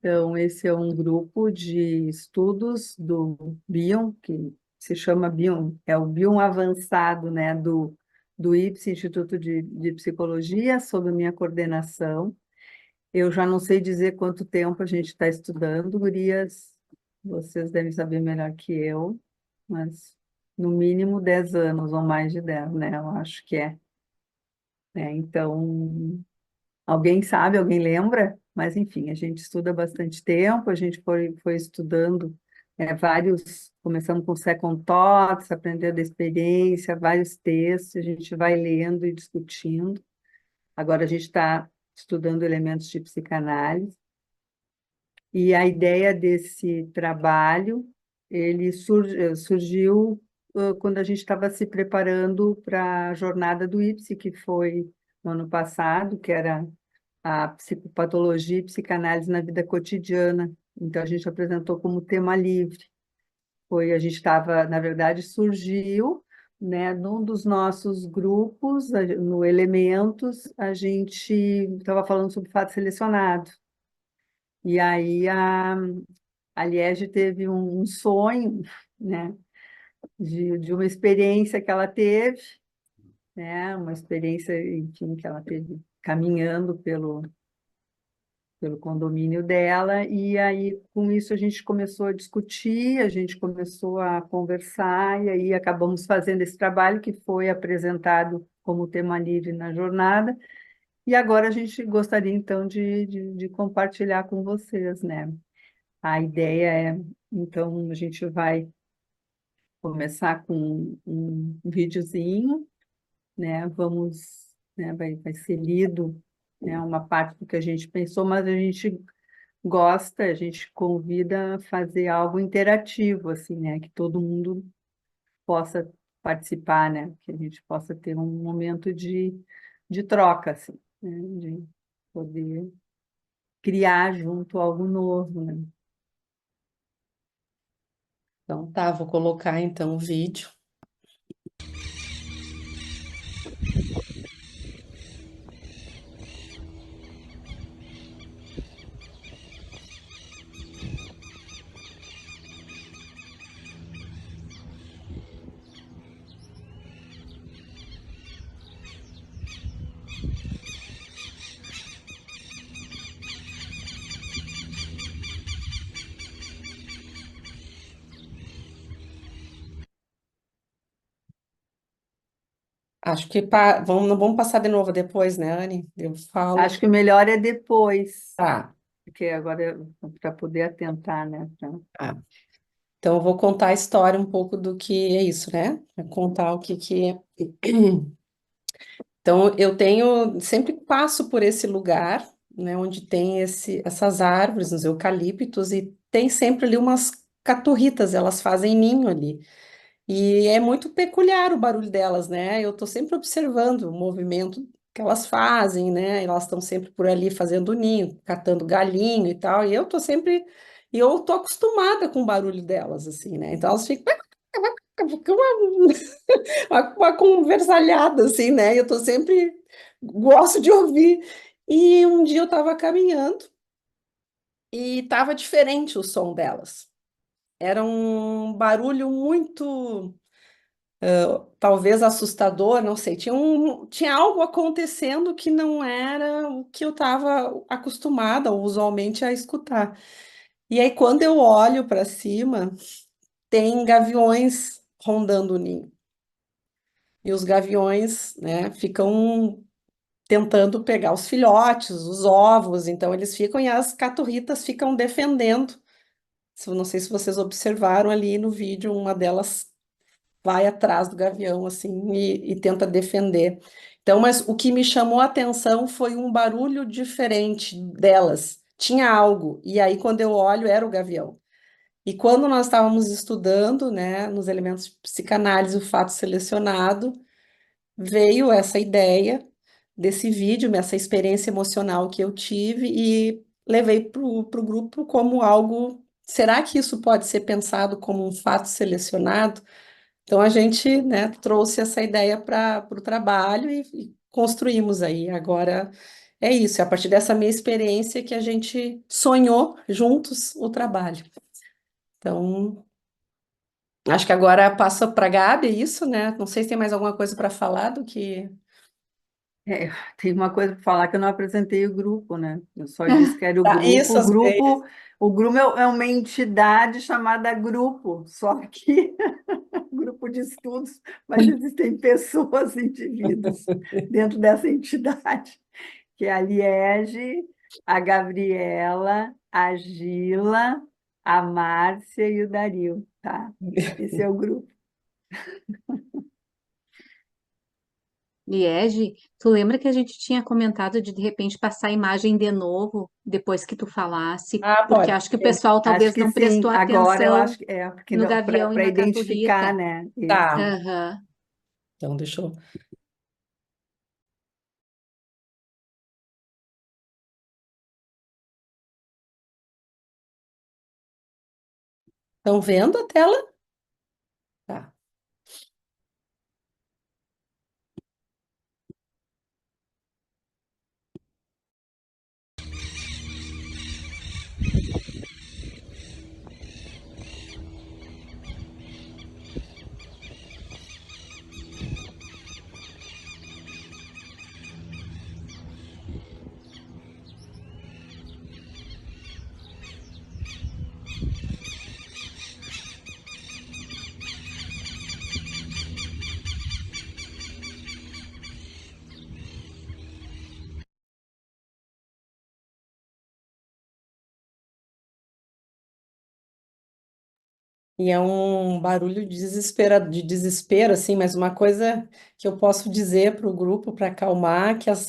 Então, esse é um grupo de estudos do Bion, que se chama Bion, é o Bion avançado, né, do IPS, Instituto de Psicologia, sob a minha coordenação. Eu já não sei dizer quanto tempo a gente está estudando, gurias, vocês devem saber melhor que eu, mas no mínimo 10 anos, ou mais de 10, né, eu acho que é. Então, alguém sabe, alguém lembra? Mas, enfim, a gente estuda há bastante tempo, a gente foi estudando vários, começamos com Second Thoughts, aprendendo a experiência, vários textos, a gente vai lendo e discutindo. Agora a gente está estudando elementos de psicanálise, e a ideia desse trabalho, ele surgiu quando a gente estava se preparando para a jornada do IPSE, que foi no ano passado, que era a psicopatologia e psicanálise na vida cotidiana. Então, a gente apresentou como tema livre. A gente estava, na verdade, surgiu, né, num dos nossos grupos, no Elementos, a gente estava falando sobre fato selecionado. E aí a Liege teve um sonho, né, de uma experiência que ela teve, né, uma experiência, enfim, que ela teve caminhando pelo condomínio dela, e aí com isso a gente começou a discutir, a gente começou a conversar, e aí acabamos fazendo esse trabalho que foi apresentado como tema livre na jornada, e agora a gente gostaria então de compartilhar com vocês, né? A ideia é, então, a gente vai começar com um videozinho, né? Vamos, né? Vai ser lido, né? Uma parte do que a gente pensou, mas a gente gosta, a gente convida a fazer algo interativo, assim, né? Que todo mundo possa participar, né? Que a gente possa ter um momento de troca, assim, né? De poder criar junto algo novo, né? Então tá, vou colocar então o vídeo. Acho que vamos, não vamos passar de novo depois, né, Anne? Eu Acho falo. que o melhor é depois, Tá, porque agora para poder atentar, né? tá. Então eu vou contar a história um pouco do que é isso, né? Vou contar o que que é. Então eu tenho, sempre passo por esse lugar, né, onde tem essas árvores, os eucaliptos, e tem sempre ali umas caturritas, elas fazem ninho ali. E é muito peculiar o barulho delas, né? Eu estou sempre observando o movimento que elas fazem, né? Elas estão sempre por ali fazendo ninho, catando galinho e tal. E eu tô acostumada com o barulho delas, assim, né? Então elas ficam ficam uma conversalhada, assim, né? Eu tô sempre gosto de ouvir. E um dia eu estava caminhando e estava diferente o som delas. Era um barulho muito talvez assustador, não sei. Tinha algo acontecendo que não era o que eu estava acostumada ou usualmente a escutar. E aí, quando eu olho para cima, tem gaviões rondando o ninho. E os gaviões, né, ficam tentando pegar os filhotes, os ovos, então eles ficam e as caturritas ficam defendendo. Não sei se vocês observaram ali no vídeo, uma delas vai atrás do gavião assim e tenta defender. Então, mas o que me chamou a atenção foi um barulho diferente delas. Tinha algo, e aí quando eu olho era o gavião. E quando nós estávamos estudando, né, nos elementos de psicanálise, o fato selecionado, veio essa ideia desse vídeo, essa experiência emocional que eu tive e levei para o grupo como algo. Será que isso pode ser pensado como um fato selecionado? Então a gente, né, trouxe essa ideia para o trabalho e construímos aí. Agora é isso, é a partir dessa minha experiência que a gente sonhou juntos o trabalho. Então, acho que agora passa para a Gabi, é isso, né? Não sei se tem mais alguma coisa para falar do que. É, tem uma coisa para falar que eu não apresentei o grupo, né? Eu só disse que era o Tá, grupo. isso, O grupo é uma entidade chamada grupo, só que grupo de estudos, mas existem pessoas, indivíduos dentro dessa entidade, que é a Liege, a Gabriela, a Gila, a Márcia e o Dario, tá? Esse é o grupo. Liege, tu lembra que a gente tinha comentado de repente passar a imagem de novo depois que tu falasse? Ah, Porque pode acho que o ser. pessoal Acho talvez que não sim, prestou agora eu atenção acho que é, porque no gavião e para na identificar, caturrita. né? Isso. Tá, Aham. então deixa eu. Estão vendo a tela? Tá. E é um barulho de desespero, assim, mas uma coisa que eu posso dizer para o grupo para acalmar, que elas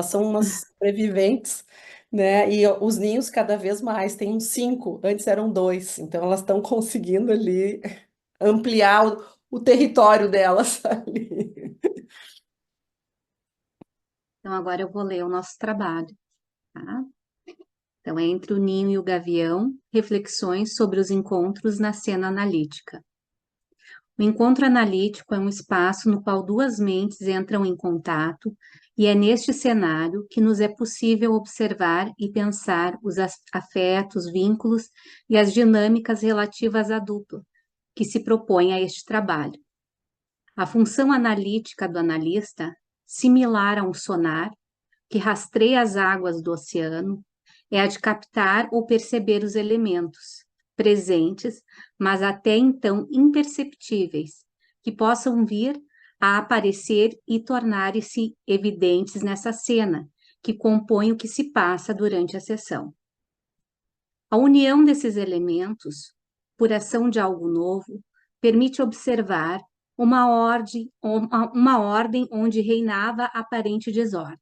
são umas sobreviventes, né? E os ninhos cada vez mais, tem uns 5, antes eram 2, então elas estão conseguindo ali ampliar o território delas ali. Então agora eu vou ler o nosso trabalho, tá? Então, é Entre o Ninho e o Gavião, reflexões sobre os encontros na cena analítica. O encontro analítico é um espaço no qual duas mentes entram em contato, e é neste cenário que nos é possível observar e pensar os afetos, vínculos e as dinâmicas relativas à dupla, que se propõe a este trabalho. A função analítica do analista, similar a um sonar, que rastreia as águas do oceano, é a de captar ou perceber os elementos presentes, mas até então imperceptíveis, que possam vir a aparecer e tornarem-se evidentes nessa cena, que compõe o que se passa durante a sessão. A união desses elementos, por ação de algo novo, permite observar uma ordem onde reinava aparente desordem.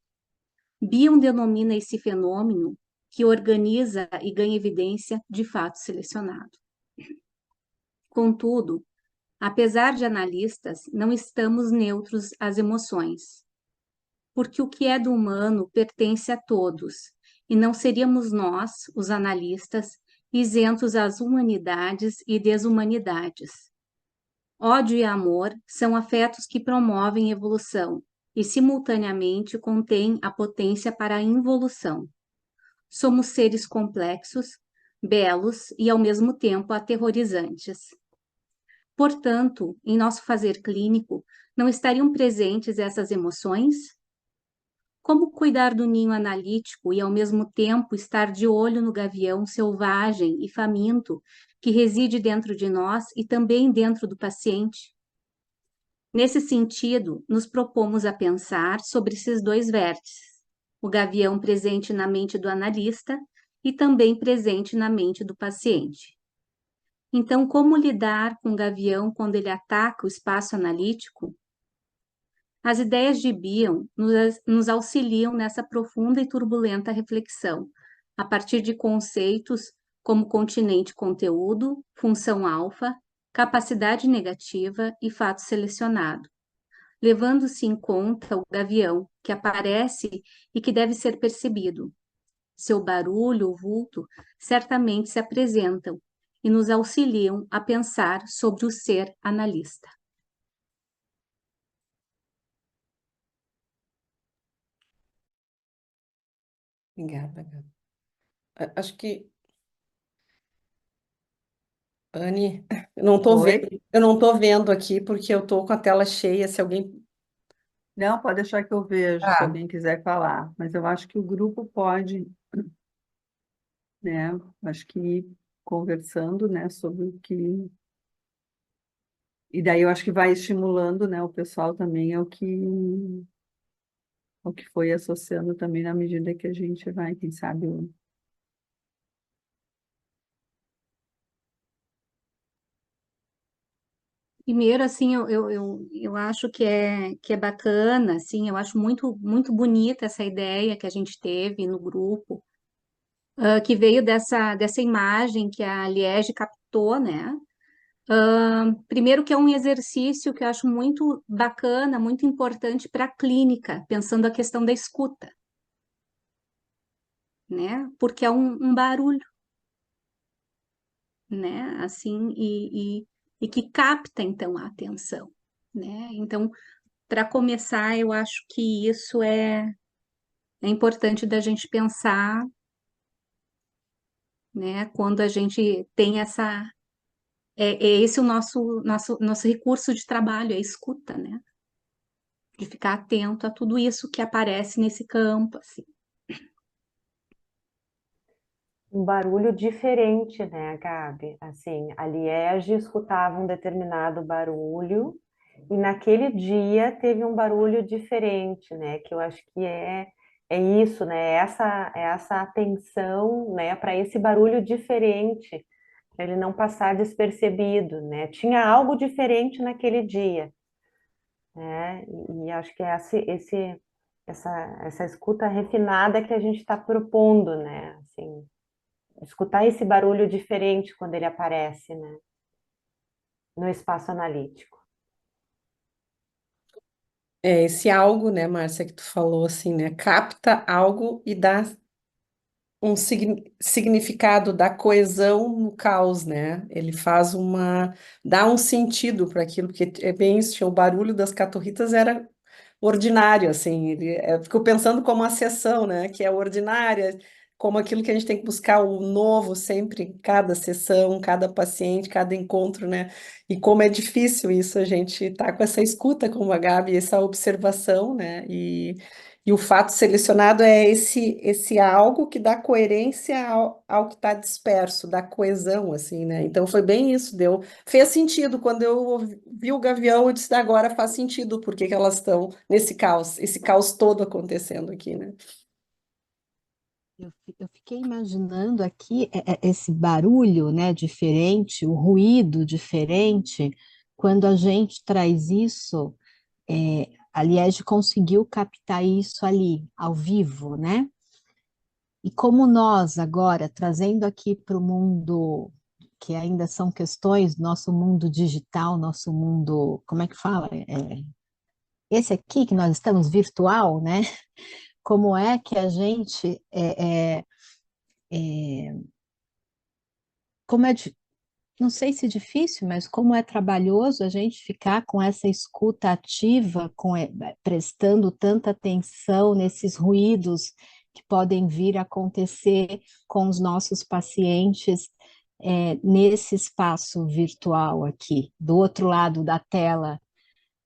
Bion denomina esse fenômeno que organiza e ganha evidência de fato selecionado. Contudo, apesar de analistas, não estamos neutros às emoções, porque o que é do humano pertence a todos, e não seríamos nós, os analistas, isentos às humanidades e desumanidades. Ódio e amor são afetos que promovem evolução e, simultaneamente, contêm a potência para a involução. Somos seres complexos, belos e, ao mesmo tempo, aterrorizantes. Portanto, em nosso fazer clínico, não estariam presentes essas emoções? Como cuidar do ninho analítico e, ao mesmo tempo, estar de olho no gavião selvagem e faminto que reside dentro de nós e também dentro do paciente? Nesse sentido, nos propomos a pensar sobre esses dois vértices, o gavião presente na mente do analista e também presente na mente do paciente. Então, como lidar com o gavião quando ele ataca o espaço analítico? As ideias de Bion nos auxiliam nessa profunda e turbulenta reflexão, a partir de conceitos como continente conteúdo, função alfa, capacidade negativa e fato selecionado, levando-se em conta o gavião, que aparece e que deve ser percebido. Seu barulho, o vulto, certamente se apresentam e nos auxiliam a pensar sobre o ser analista. Obrigada, Gabi. Acho que, Anne, Oi? eu não tô vendo aqui porque eu tô com a tela cheia. Se alguém. Não, pode deixar que eu vejo, se Ah, alguém quiser falar. Mas eu acho que o grupo pode, né? Acho que ir conversando, né, sobre o que. E daí eu acho que vai estimulando, né, o pessoal também ao que foi associando também na medida que a gente vai, quem sabe. Primeiro, assim, eu acho que é bacana, assim, eu acho muito, muito bonita essa ideia que a gente teve no grupo, que veio dessa imagem que a Liege captou, né? Primeiro que é um exercício que eu acho muito bacana, muito importante para a clínica, pensando a questão da escuta, né? Porque é um barulho, né? Assim, e que capta, então, a atenção, né? Então, para começar, eu acho que isso é importante da gente pensar, né? Quando a gente tem essa... é esse o nosso recurso de trabalho, é a escuta, né? De ficar atento a tudo isso que aparece nesse campo, assim. Um barulho diferente, né, Gabi? Assim, a Liege escutava um determinado barulho e naquele dia teve um barulho diferente, né? Que eu acho que é isso, né? Essa atenção, né, para esse barulho diferente, para ele não passar despercebido, né? Tinha algo diferente naquele dia, né? E acho que é essa escuta refinada que a gente está propondo, né? Assim, escutar esse barulho diferente quando ele aparece, né, no espaço analítico. é esse algo, né, Márcia, que tu falou assim, né? Capta algo e dá um significado da coesão no caos, né? Ele faz dá um sentido para aquilo, porque é bem isso, o barulho das caturritas era ordinário, assim, ficou pensando como a sessão, né, que é ordinária, como aquilo que a gente tem que buscar o novo sempre, em cada sessão, cada paciente, cada encontro, né, e como é difícil isso, a gente tá com essa escuta, como a Gabi, essa observação, né, e o fato selecionado é esse algo que dá coerência ao que está disperso, dá coesão, assim, né, então foi bem isso, fez sentido quando eu vi o Gavião, eu disse, agora faz sentido porque que elas estão nesse caos, esse caos todo acontecendo aqui, né? Eu fiquei imaginando aqui esse barulho, né, diferente, o ruído diferente, quando a gente traz isso, a Liege conseguiu captar isso ali, ao vivo, né? E como nós agora, trazendo aqui para o mundo, que ainda são questões, nosso mundo digital, nosso mundo, como é que fala? Esse aqui que nós estamos virtual, né? Como é que a gente como é, não sei se difícil, mas como é trabalhoso a gente ficar com essa escuta ativa, prestando tanta atenção nesses ruídos que podem vir a acontecer com os nossos pacientes nesse espaço virtual aqui, do outro lado da tela,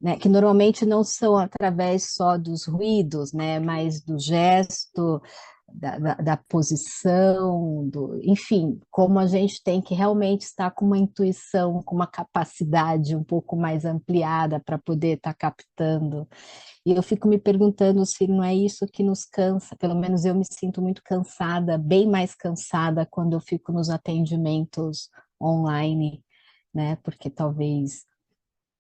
né, que normalmente não são através só dos ruídos, né, mas do gesto, da posição, enfim, como a gente tem que realmente estar com uma intuição, com uma capacidade um pouco mais ampliada para poder estar captando. E eu fico me perguntando se não é isso que nos cansa, pelo menos eu me sinto muito cansada, bem mais cansada quando eu fico nos atendimentos online, né, porque talvez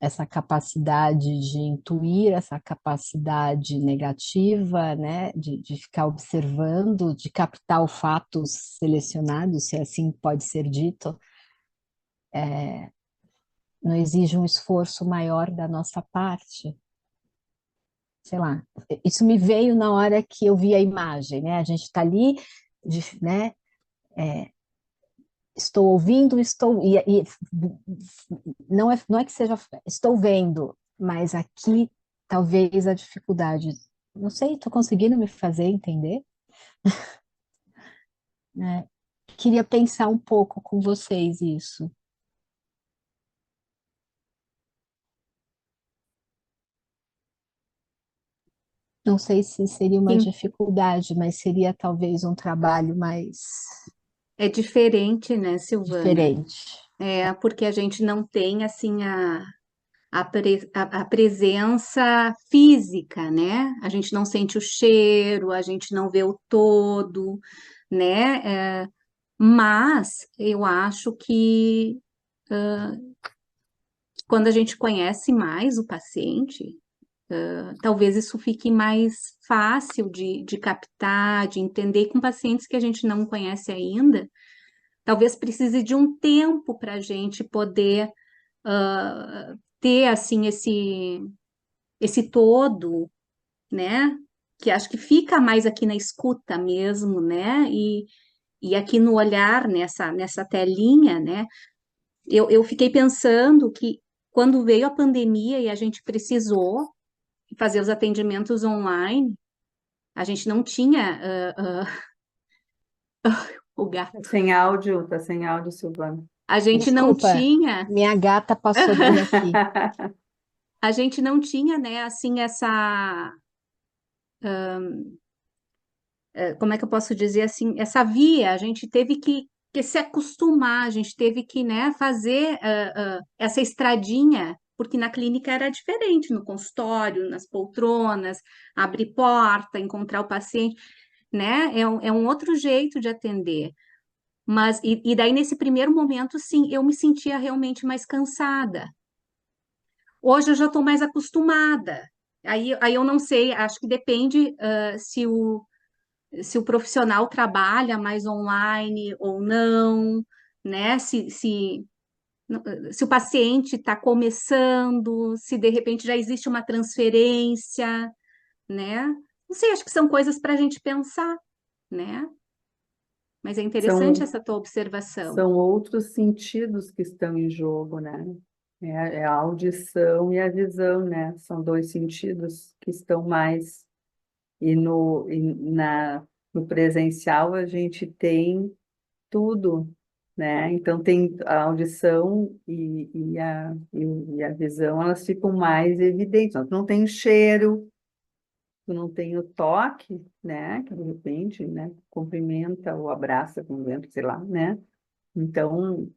essa capacidade de intuir, essa capacidade negativa, né, de ficar observando, de captar o fato selecionado, se assim pode ser dito, não exige um esforço maior da nossa parte. Sei lá, isso me veio na hora que eu vi a imagem, né? A gente está ali, né? Estou ouvindo, não é que seja, estou vendo, mas aqui talvez a dificuldade, não sei, estou conseguindo me fazer entender? né? Queria pensar um pouco com vocês isso. Não sei se seria uma Sim, dificuldade, mas seria talvez um trabalho mais é diferente, né, Silvana? diferente. É porque a gente não tem assim a presença física, né? A gente não sente o cheiro, a gente não vê o todo, né? Mas eu acho que quando a gente conhece mais o paciente, talvez isso fique mais fácil de captar, de entender. E com pacientes que a gente não conhece ainda, talvez precise de um tempo para a gente poder ter assim esse todo, né? Que acho que fica mais aqui na escuta mesmo, né? E aqui no olhar, nessa telinha, né? Eu fiquei pensando que quando veio a pandemia e a gente precisou fazer os atendimentos online, a gente não tinha o gato. Tá sem áudio, Silvana. A gente não Desculpa, tinha, minha gata passou bem aqui. a gente não tinha, né, assim, como é que eu posso dizer assim, essa via, a gente teve que se acostumar, a gente teve que, né, fazer essa estradinha, porque na clínica era diferente, no consultório, nas poltronas, abrir porta, encontrar o paciente, né, é um outro jeito de atender. Mas, e daí, nesse primeiro momento, sim, eu me sentia realmente mais cansada. Hoje eu já estou mais acostumada. Aí eu não sei, acho que depende se o profissional trabalha mais online ou não, né? Se o paciente está começando, se de repente já existe uma transferência, né? Não sei, acho que são coisas para a gente pensar, né? Mas é interessante São, essa tua observação. são outros sentidos que estão em jogo, né? É a audição e a visão, né? São dois sentidos que estão mais. No presencial a gente tem tudo, né? Então tem a audição e a visão, elas ficam mais evidentes. Tu não tem o cheiro, tu não tem o toque, né? Que de repente, né? Cumprimenta ou abraça, cumprimenta, sei lá, né? Então,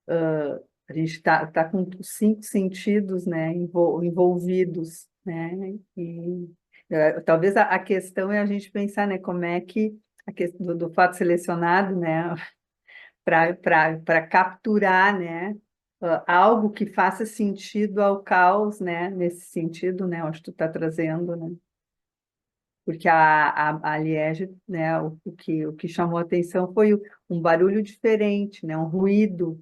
a gente tá com os cinco sentidos, né? Envolvidos, né? E talvez a questão é a gente pensar, né? Como é que a questão do fato selecionado, né? Para capturar, né, algo que faça sentido ao caos, né, nesse sentido, né, acho que tu está trazendo, né, porque a Liege, né, o que chamou a atenção foi um barulho diferente, né, um ruído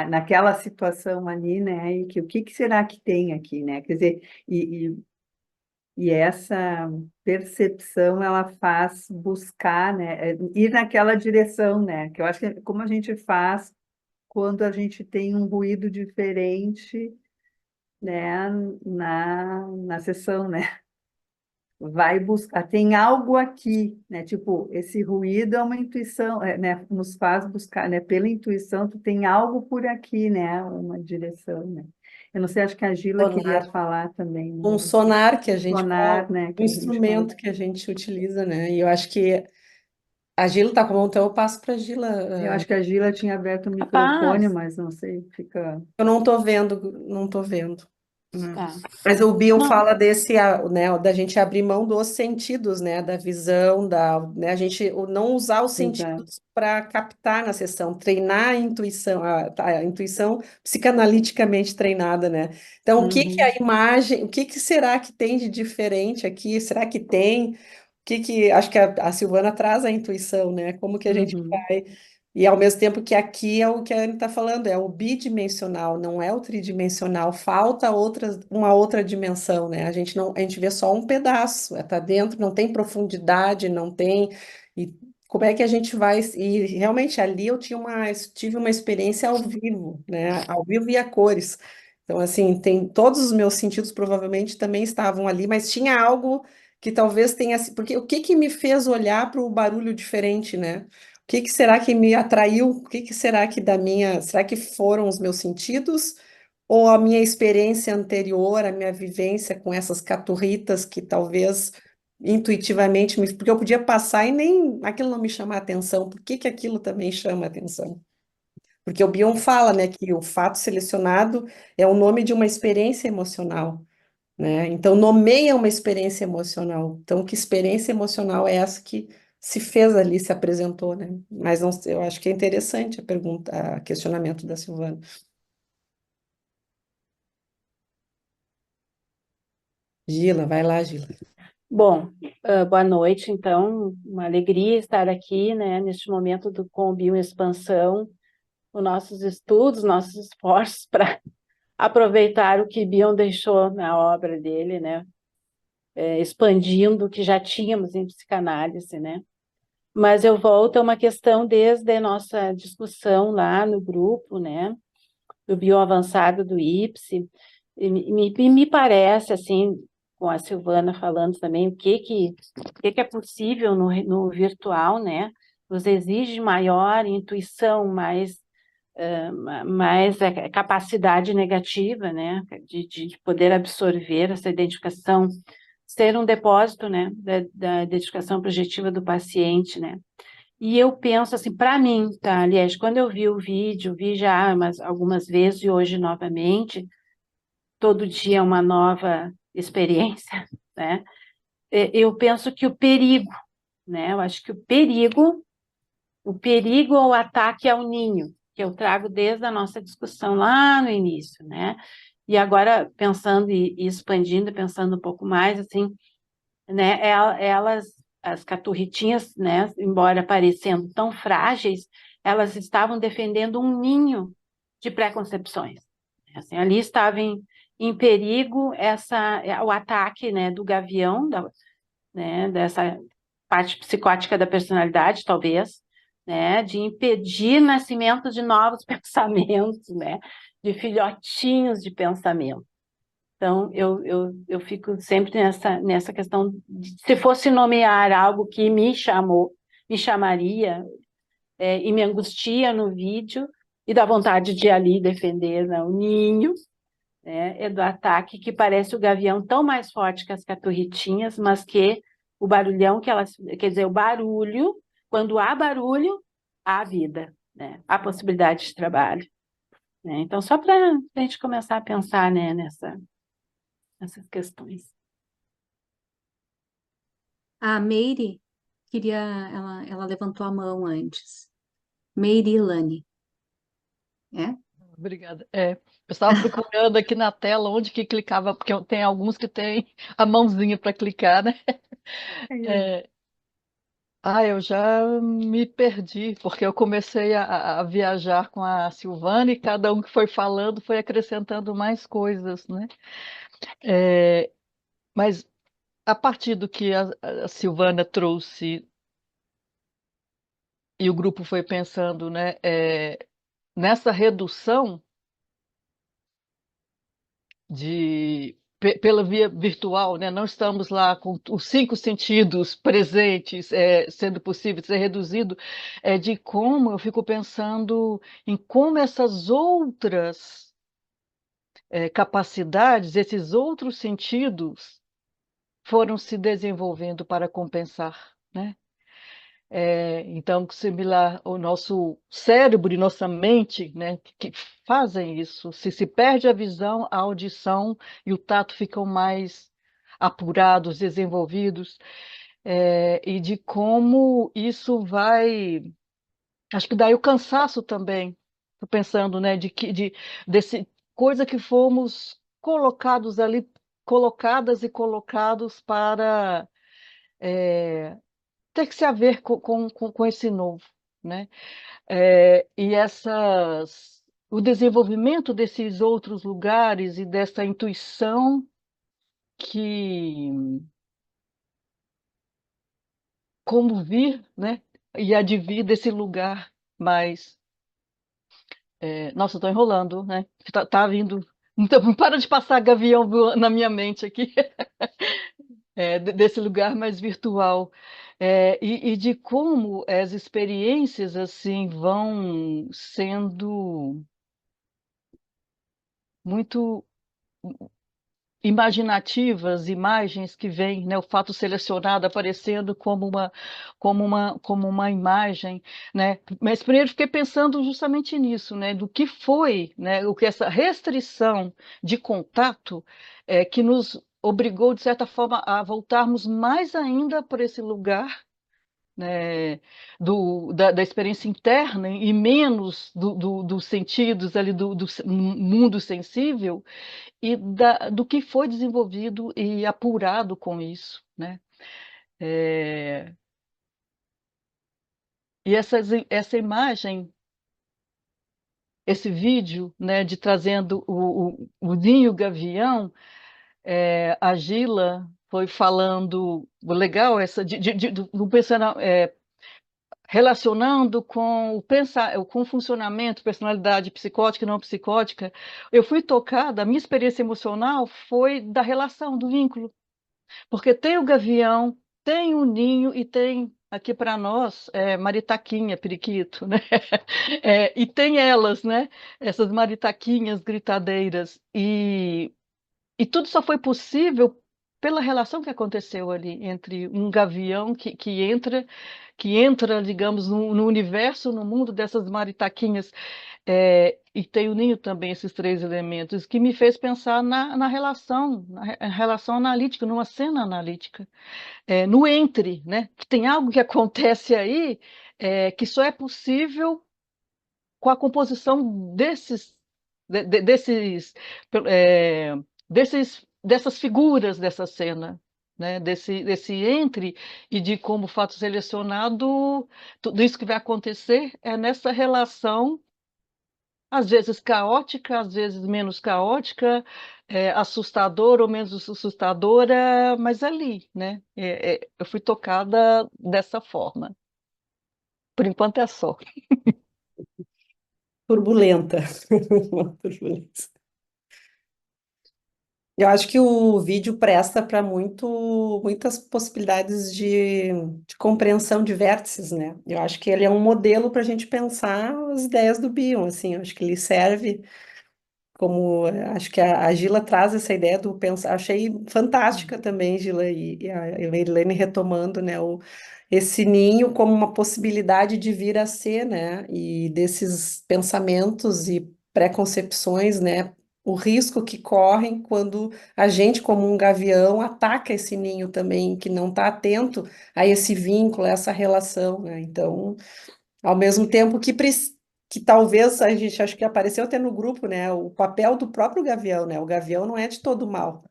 naquela situação ali, né, e que o que que será que tem aqui, né, quer dizer, e essa percepção, ela faz buscar, né, ir naquela direção, né, que eu acho que é como a gente faz quando a gente tem um ruído diferente, né, na sessão, né, vai buscar, tem algo aqui, né, tipo, esse ruído é uma intuição, né, nos faz buscar, né, pela intuição, tu tem algo por aqui, né, uma direção, né. Eu não sei, acho que a Gila queria Sonar. falar também, Um né, sonar que a gente, sonar, né, um que a gente fala. instrumento que a gente utiliza, né? E eu acho que a Gila tá com a mão, então eu passo para a Eu Gila. acho que a Gila tinha aberto o microfone, Capaz. mas não sei, fica. Eu não tô vendo, não tô vendo. Né? Tá. Mas o Bill Não, fala desse, né, da gente abrir mão dos sentidos, né, da visão, né, a gente não usar os Exato. sentidos para captar na sessão, treinar a intuição, a intuição psicanaliticamente treinada, né? Então, o que que a Uhum, imagem, o que que será que tem de diferente aqui? Será que tem? O que que, acho que a Silvana traz a intuição, né? Como que a gente uhum, vai e ao mesmo tempo que aqui é o que a Anne está falando, é o bidimensional, não é o tridimensional, falta uma outra dimensão, né? A gente vê só um pedaço, tá dentro, não tem profundidade, não tem. E como é que a gente vai. E realmente ali tive uma experiência ao vivo, né? Ao vivo e a cores. Então, assim, tem todos os meus sentidos provavelmente também estavam ali, mas tinha algo que talvez tenha, porque o que que me fez olhar para o barulho diferente, né? O que que será que me atraiu? O que que será que será que foram os meus sentidos ou a minha experiência anterior, a minha vivência com essas caturritas que talvez intuitivamente porque eu podia passar e nem aquilo não me chama a atenção. Por que que aquilo também chama a atenção? Porque o Bion fala, né, que o fato selecionado é o nome de uma experiência emocional, né? Então, nomeia uma experiência emocional. Então, que experiência emocional é essa que se fez ali, se apresentou, né? Mas não, eu acho que é interessante a pergunta, o questionamento da Silvana. Gila, vai lá, Gila. Bom, boa noite, então, uma alegria estar aqui, né, neste momento com o Bioexpansão, os nossos estudos, nossos esforços para aproveitar o que Bion deixou na obra dele, né, expandindo o que já tínhamos em psicanálise, né. Mas eu volto a uma questão desde a nossa discussão lá no grupo, né, do bioavançado do IPSE, e me parece, assim, com a Silvana falando também, o que é possível no virtual, né? Nos exige maior intuição, mais capacidade negativa, né? De poder absorver essa identificação, ser um depósito, né? Da identificação projetiva do paciente, né? E eu penso assim, para mim, tá, aliás, quando eu vi o vídeo, vi já algumas vezes e hoje novamente, todo dia é uma nova experiência, né? Eu penso que o perigo, né? Eu acho que o perigo ou o ataque ao ninho, que eu trago desde a nossa discussão lá no início, né? E agora pensando e expandindo, pensando um pouco mais, assim, né? As caturritinhas, né? Embora parecendo tão frágeis, elas estavam defendendo um ninho de preconcepções. Assim, ali estava em perigo o ataque, né, do gavião, né, dessa parte psicótica da personalidade, talvez, né, de impedir nascimento de novos pensamentos, né, de filhotinhos de pensamento. Então, eu fico sempre nessa questão de, se fosse nomear algo que me chamaria, e me angustia no vídeo, e dá vontade de ali defender, né, o ninho, né, é do ataque, que parece o gavião tão mais forte que as caturritinhas, mas que o barulhão que elas, quer dizer, o barulho, quando há barulho, há vida, né, há possibilidade de trabalho, né? Então, só para a gente começar a pensar, né, nessas questões. A Meire ela levantou a mão antes. Meire Lani, é? Obrigada. Eu estava procurando aqui na tela onde que clicava, porque tem alguns que tem a mãozinha para clicar, né? É, eu já me perdi, porque eu comecei a viajar com a Silvana e cada um que foi falando foi acrescentando mais coisas, né? É, mas a partir do que a Silvana trouxe e o grupo foi pensando, né? Nessa redução pela via virtual, né? Não estamos lá com os cinco sentidos presentes, sendo possível ser reduzido, de como eu fico pensando em como essas outras capacidades, esses outros sentidos foram se desenvolvendo para compensar, né? Então, similar ao nosso cérebro e nossa mente, né, que fazem isso. Se perde a visão, a audição e o tato ficam mais apurados, desenvolvidos, e de como isso vai. Acho que daí o cansaço também. Estou pensando, né, desse coisa que fomos colocados ali, colocadas e colocados para ter que se haver com esse novo, né? E o desenvolvimento desses outros lugares e dessa intuição que como vir, né? E advir desse lugar mais. Nossa, estou enrolando, né? Tá vindo. Então, para de passar gavião na minha mente aqui. desse lugar mais virtual. E de como as experiências assim vão sendo muito imaginativas, imagens que vêm, né, o fato selecionado aparecendo como uma imagem, né? Mas primeiro fiquei pensando justamente nisso, né, do que foi, né, o que essa restrição de contato que nos obrigou, de certa forma, a voltarmos mais ainda para esse lugar, né, da experiência interna e menos dos sentidos ali do mundo sensível e do que foi desenvolvido e apurado com isso, né? É, e essa imagem, esse vídeo, né, de trazendo o ninho gavião, a Gila foi falando, legal, essa do pensando, relacionando com o funcionamento, personalidade psicótica e não psicótica. Eu fui tocada, a minha experiência emocional foi da relação, do vínculo. Porque tem o gavião, tem o ninho e tem aqui para nós maritaquinha, periquito, né? E tem elas, né? Essas maritaquinhas gritadeiras. E tudo só foi possível pela relação que aconteceu ali entre um gavião que entra, digamos, no universo, no mundo dessas maritaquinhas. E tem o ninho também, esses três elementos, que me fez pensar na relação analítica, numa cena analítica, no entre, né? Que tem algo que acontece aí que só é possível com a composição desses, é, dessas figuras dessa cena. Né, desse entre e de como fato selecionado, tudo isso que vai acontecer é nessa relação às vezes caótica, às vezes menos caótica, assustadora ou menos assustadora, mas ali, né? Eu fui tocada dessa forma. Por enquanto é só. Turbulenta. Uma turbulência. Eu acho que o vídeo presta para muitas possibilidades de compreensão de vértices, né? Eu acho que ele é um modelo para a gente pensar as ideias do Bion, assim, eu acho que ele serve como, acho que a Gila traz essa ideia do pensar, achei fantástica também, Gila, e a Irlene retomando, né, esse ninho como uma possibilidade de vir a ser, né, e desses pensamentos e preconcepções, né, o risco que correm quando a gente, como um gavião, ataca esse ninho também, que não está atento a esse vínculo, a essa relação, né, então... Ao mesmo tempo que talvez a gente acho que apareceu até no grupo, né? O papel do próprio gavião, né? O gavião não é de todo mal,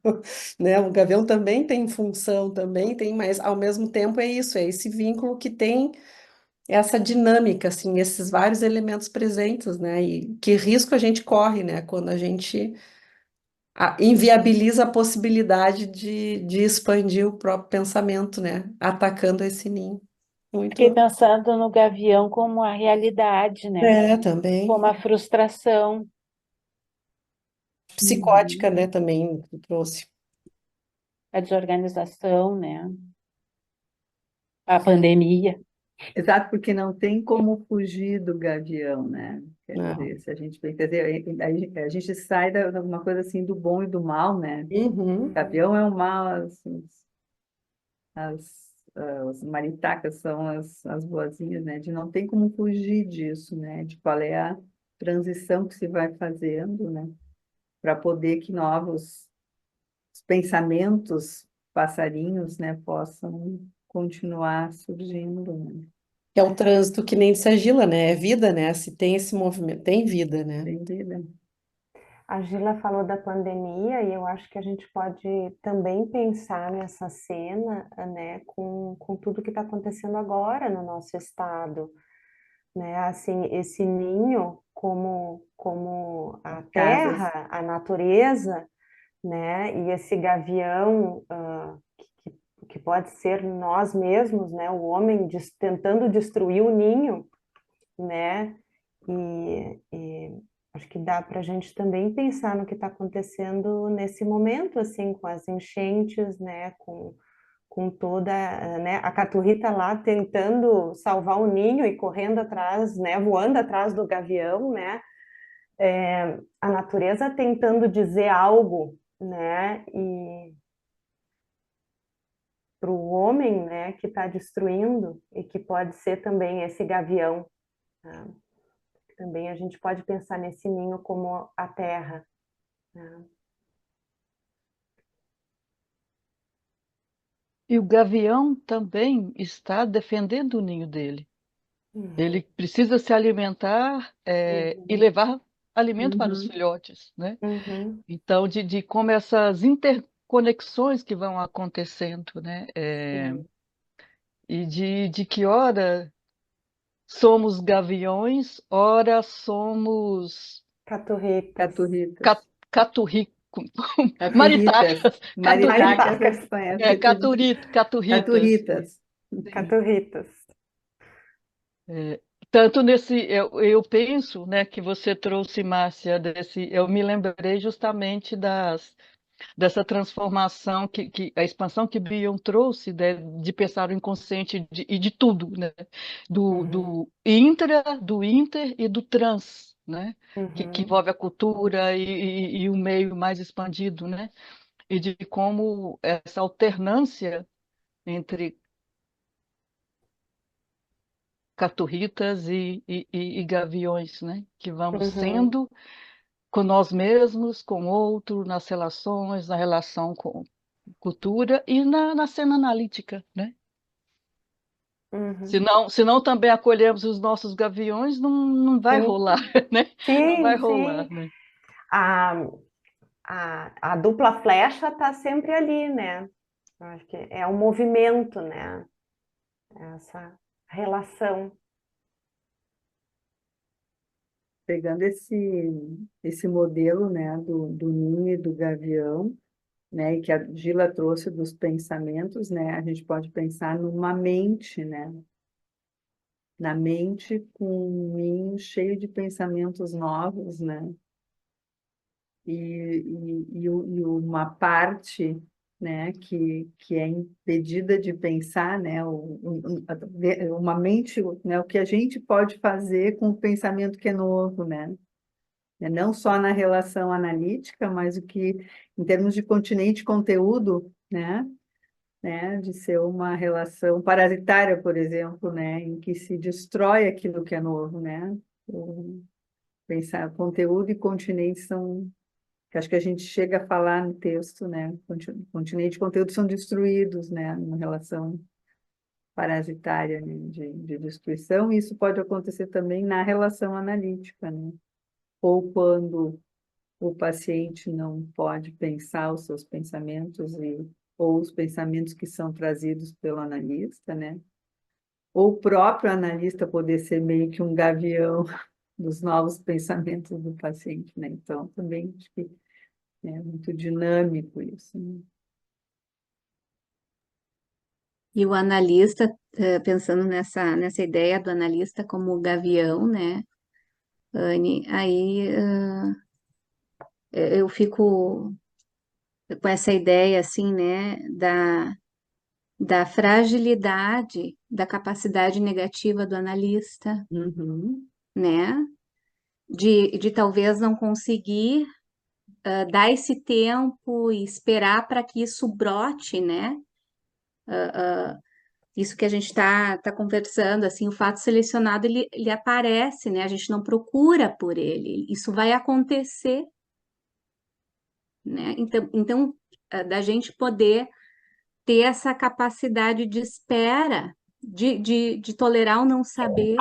né? O gavião também tem função, também tem, mas ao mesmo tempo é isso, é esse vínculo que tem essa dinâmica, assim, esses vários elementos presentes, né? E que risco a gente corre, né? Quando a gente inviabiliza a possibilidade de expandir o próprio pensamento, né? Atacando esse ninho. Fiquei Muito. pensando no gavião como a realidade, né? Também. Como a frustração. Psicótica, né, também que trouxe. A desorganização, né? A pandemia. Exato, porque não tem como fugir do gavião, né? Quer Não. dizer, se a gente bem, quer dizer, a gente sai de uma coisa assim do bom e do mal, né? Uhum. Gavião é o mal, assim, as maritacas são as boazinhas, né? De não tem como fugir disso, né? De qual é a transição que se vai fazendo, né? Para poder que novos pensamentos, passarinhos, né, possam continuar surgindo, né? Que é o trânsito que nem disse a Gila, né? É vida, né? Se tem esse movimento, tem vida, né? Entendeu? A Gila falou da pandemia e eu acho que a gente pode também pensar nessa cena, né, com tudo que está acontecendo agora no nosso estado, né? Assim, esse ninho como a Casas. terra, a natureza, né? E esse gavião que pode ser nós mesmos, né? O homem tentando destruir o ninho, né? E acho que dá para a gente também pensar no que está acontecendo nesse momento, assim, com as enchentes, né? com toda, né, a caturrita lá tentando salvar o ninho e correndo atrás, né, voando atrás do gavião, né, a natureza tentando dizer algo, né, e para o homem, né, que está destruindo e que pode ser também esse gavião, né? Também a gente pode pensar nesse ninho como a terra, né? E o gavião também está defendendo o ninho dele. Uhum, Ele precisa se alimentar, e uhum, levar alimento para os Uhum. filhotes, né? uhum, Então, de como essas interconexões que vão acontecendo, né? sim. E de que hora somos gaviões, ora somos Caturritas, Caturritas. caturri, Caturritas. maritacas, Maritacas, caturricas, maritacas, eles conhecem tudo. caturritas. Caturritas. Sim. caturritas. É, tanto eu penso, né, que você trouxe, Márcia, eu me lembrei justamente dessa transformação a expansão que Bion trouxe, né, de pensar o inconsciente e de tudo, né, Uhum, do inter e do trans, né, que uhum, envolve a cultura e o meio mais expandido, né, e de como essa alternância entre caturritas e gaviões, né, que vamos uhum, sendo com nós mesmos, com outro, nas relações, na relação com cultura e na cena analítica, né? uhum. Se não também acolhemos os nossos gaviões, não vai Sim, rolar, né? Não vai sim, rolar, sim. né? A, a dupla flecha está sempre ali, né? Eu acho que é um movimento, né? Essa relação. Pegando esse modelo, né, do ninho e do gavião, né, e que a Gila trouxe dos pensamentos, né, a gente pode pensar numa mente, né, na mente com um ninho cheio de pensamentos novos, né, e uma parte, né, que é impedida de pensar, né, uma mente, né, o que a gente pode fazer com o pensamento que é novo, né, não só na relação analítica, mas o que, em termos de continente conteúdo, né, de ser uma relação parasitária, por exemplo, né, em que se destrói aquilo que é novo, né, pensar conteúdo e continente são, que acho que a gente chega a falar no texto, né, continente e conteúdo são destruídos, né, numa relação parasitária, né, de destruição, e isso pode acontecer também na relação analítica, né, ou quando o paciente não pode pensar os seus pensamentos ou os pensamentos que são trazidos pelo analista, né? Ou o próprio analista poder ser meio que um gavião dos novos pensamentos do paciente, né? Então, também acho que é muito dinâmico isso, né? E o analista, pensando nessa ideia do analista como gavião, né, Anne, aí eu fico com essa ideia, assim, né, da fragilidade da capacidade negativa do analista, Uhum. né, de talvez não conseguir dar esse tempo e esperar para que isso brote, né, isso que a gente está conversando, assim, o fato selecionado, ele aparece, né, a gente não procura por ele, isso vai acontecer, né, então da gente poder ter essa capacidade de espera, de tolerar o não saber,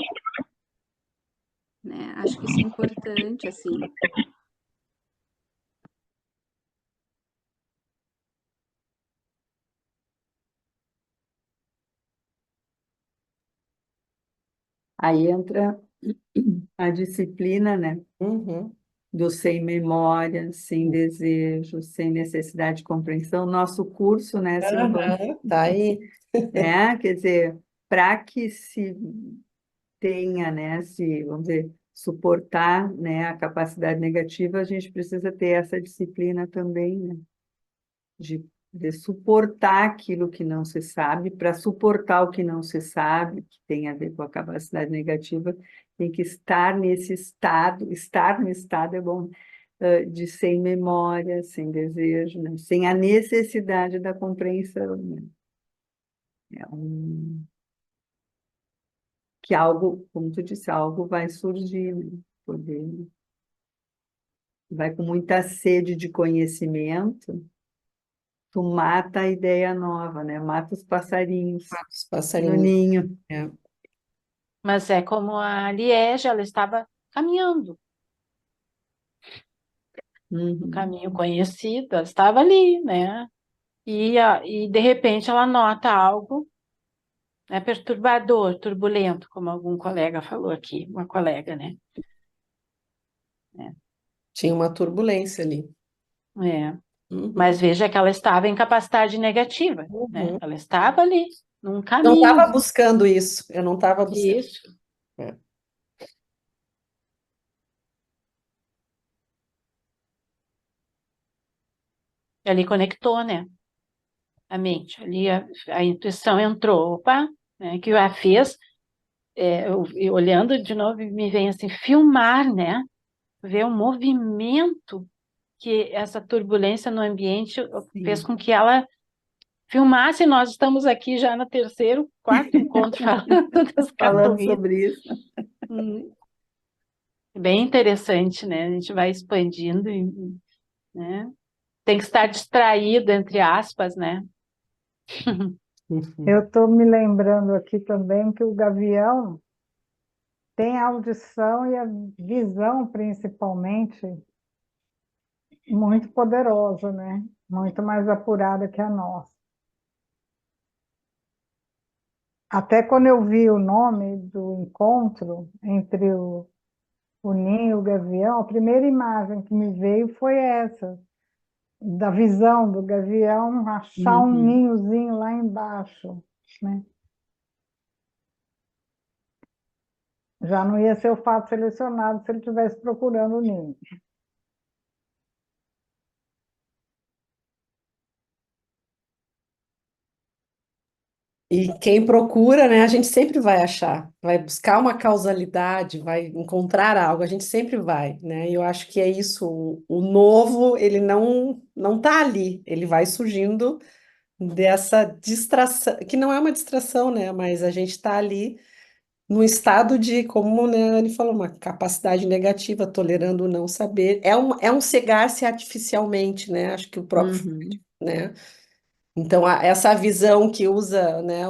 né? Acho que isso é importante, assim. Aí entra a disciplina, né? Uhum, Do sem memória, sem desejo, sem necessidade de compreensão. Nosso curso, né, Silvana? aham, tá aí. Quer dizer, para que se tenha, né, se, vamos dizer, suportar, né, a capacidade negativa, a gente precisa ter essa disciplina também, né, de de suportar aquilo que não se sabe, para suportar o que não se sabe, que tem a ver com a capacidade negativa, tem que estar nesse estado, estar no estado é bom, de sem memória, sem desejo, né? Sem a necessidade da compreensão, né? É que algo, como tu disse, algo vai surgir, né? Poder, vai com muita sede de conhecimento, tu mata a ideia nova, né? Mata os passarinhos Os no passarinhos. ninho. É. Mas é como a Liege, ela estava caminhando no Uhum. caminho conhecido, ela estava ali, né? E de repente ela nota algo, né, perturbador, turbulento, como algum colega falou aqui, uma colega, né? Tinha uma turbulência ali. É. Uhum. Mas veja que ela estava em capacidade negativa, né? Uhum. Ela estava ali, num Não caminho. estava buscando isso, eu não estava buscando. Isso. É. E ali conectou, né? A mente. Ali a intuição entrou. Opa, né? Que a fez. Eu olhando de novo, me vem assim, filmar, né? Ver o movimento que essa turbulência no ambiente fez Sim, com que ela filmasse. Nós estamos aqui já no terceiro, quarto encontro falando das falando catuíças. sobre isso. Hum, Bem interessante, né? A gente vai expandindo, né? Tem que estar distraído, entre aspas, né? Uhum. Eu estou me lembrando aqui também que o gavião tem a audição e a visão, principalmente, muito poderosa, né? Muito mais apurada que a nossa. Até quando eu vi o nome do encontro entre o ninho e o gavião, a primeira imagem que me veio foi essa, da visão do gavião achar um Uhum. ninhozinho lá embaixo, né? Já não ia ser o fato selecionado se ele estivesse procurando o ninho. E quem procura, né, a gente sempre vai achar, vai buscar uma causalidade, vai encontrar algo, a gente sempre vai, né? E eu acho que é isso, o novo, ele não tá ali, ele vai surgindo dessa distração, que não é uma distração, né? Mas a gente está ali num estado de, como, né, ele falou, uma capacidade negativa, tolerando o não saber. É um cegar-se artificialmente, né? Acho que o próprio, Uhum. né? Então, essa visão que usa, né?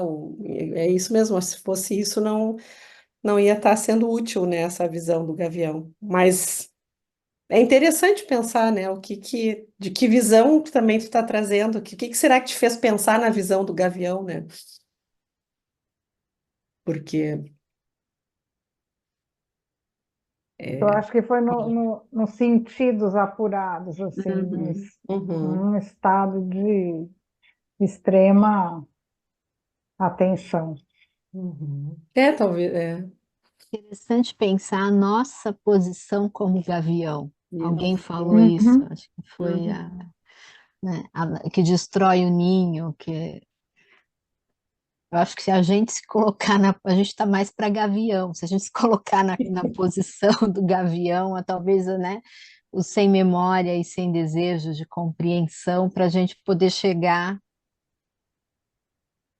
É isso mesmo, se fosse isso, não ia estar sendo útil, né? Essa visão do gavião. Mas é interessante pensar, né? De que visão também tu está trazendo? O que será que te fez pensar na visão do gavião, né? Porque Eu é, acho que foi nos sentidos apurados, assim, Uhum. uhum, num estado de extrema atenção. uhum. É, talvez, é. Interessante pensar a nossa posição como gavião. Alguém Isso. falou isso, Uhum. acho que foi Uhum. né, que destrói o ninho, que eu acho que se a gente se colocar a gente está mais para gavião, se a gente se colocar na posição do gavião, talvez, né, o sem memória e sem desejo de compreensão, para a gente poder chegar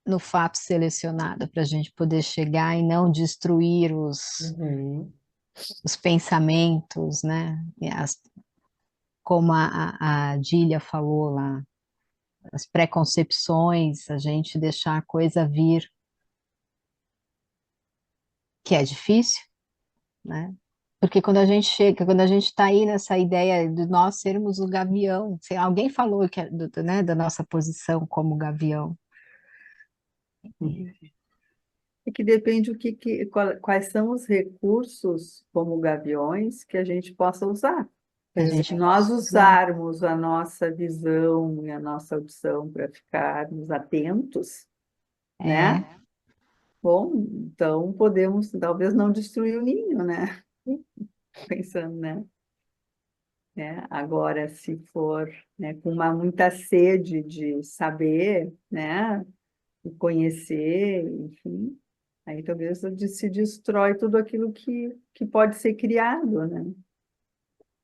no fato selecionado, para a gente poder chegar e não destruir Uhum, os pensamentos, né? Como a Dília falou lá, as preconcepções, a gente deixar a coisa vir, que é difícil, né? Porque quando a gente chega, quando a gente está aí nessa ideia de nós sermos o gavião, alguém falou que né, da nossa posição como gavião. uhum, É que depende quais são os recursos, como gaviões, que a gente possa usar. A Se gente nós possa usar. usarmos a nossa visão e a nossa audição para ficarmos atentos, É, né? Bom, então podemos talvez não destruir o ninho, né? Pensando, né? né? Agora, se for, né, com muita sede de saber, né, e conhecer, enfim, aí talvez se destrói tudo aquilo que pode ser criado, né?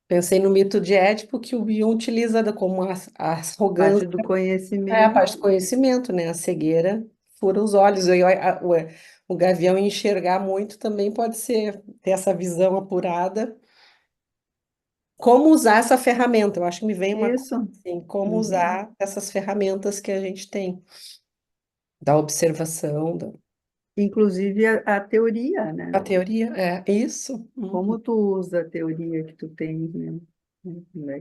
Pensei no mito de Édipo, que o Bion utiliza como a arrogância, Parte do é a parte conhecimento, do conhecimento, né? A cegueira fura os olhos. O Gavião enxergar muito também pode ser ter essa visão apurada. Como usar essa ferramenta? Eu acho que me vem uma coisa isso. assim, como Uhum. usar essas ferramentas que a gente tem, da observação, Inclusive a teoria, da né? teoria. É isso. Como tu usa a teoria que tu tens, né? Como é como é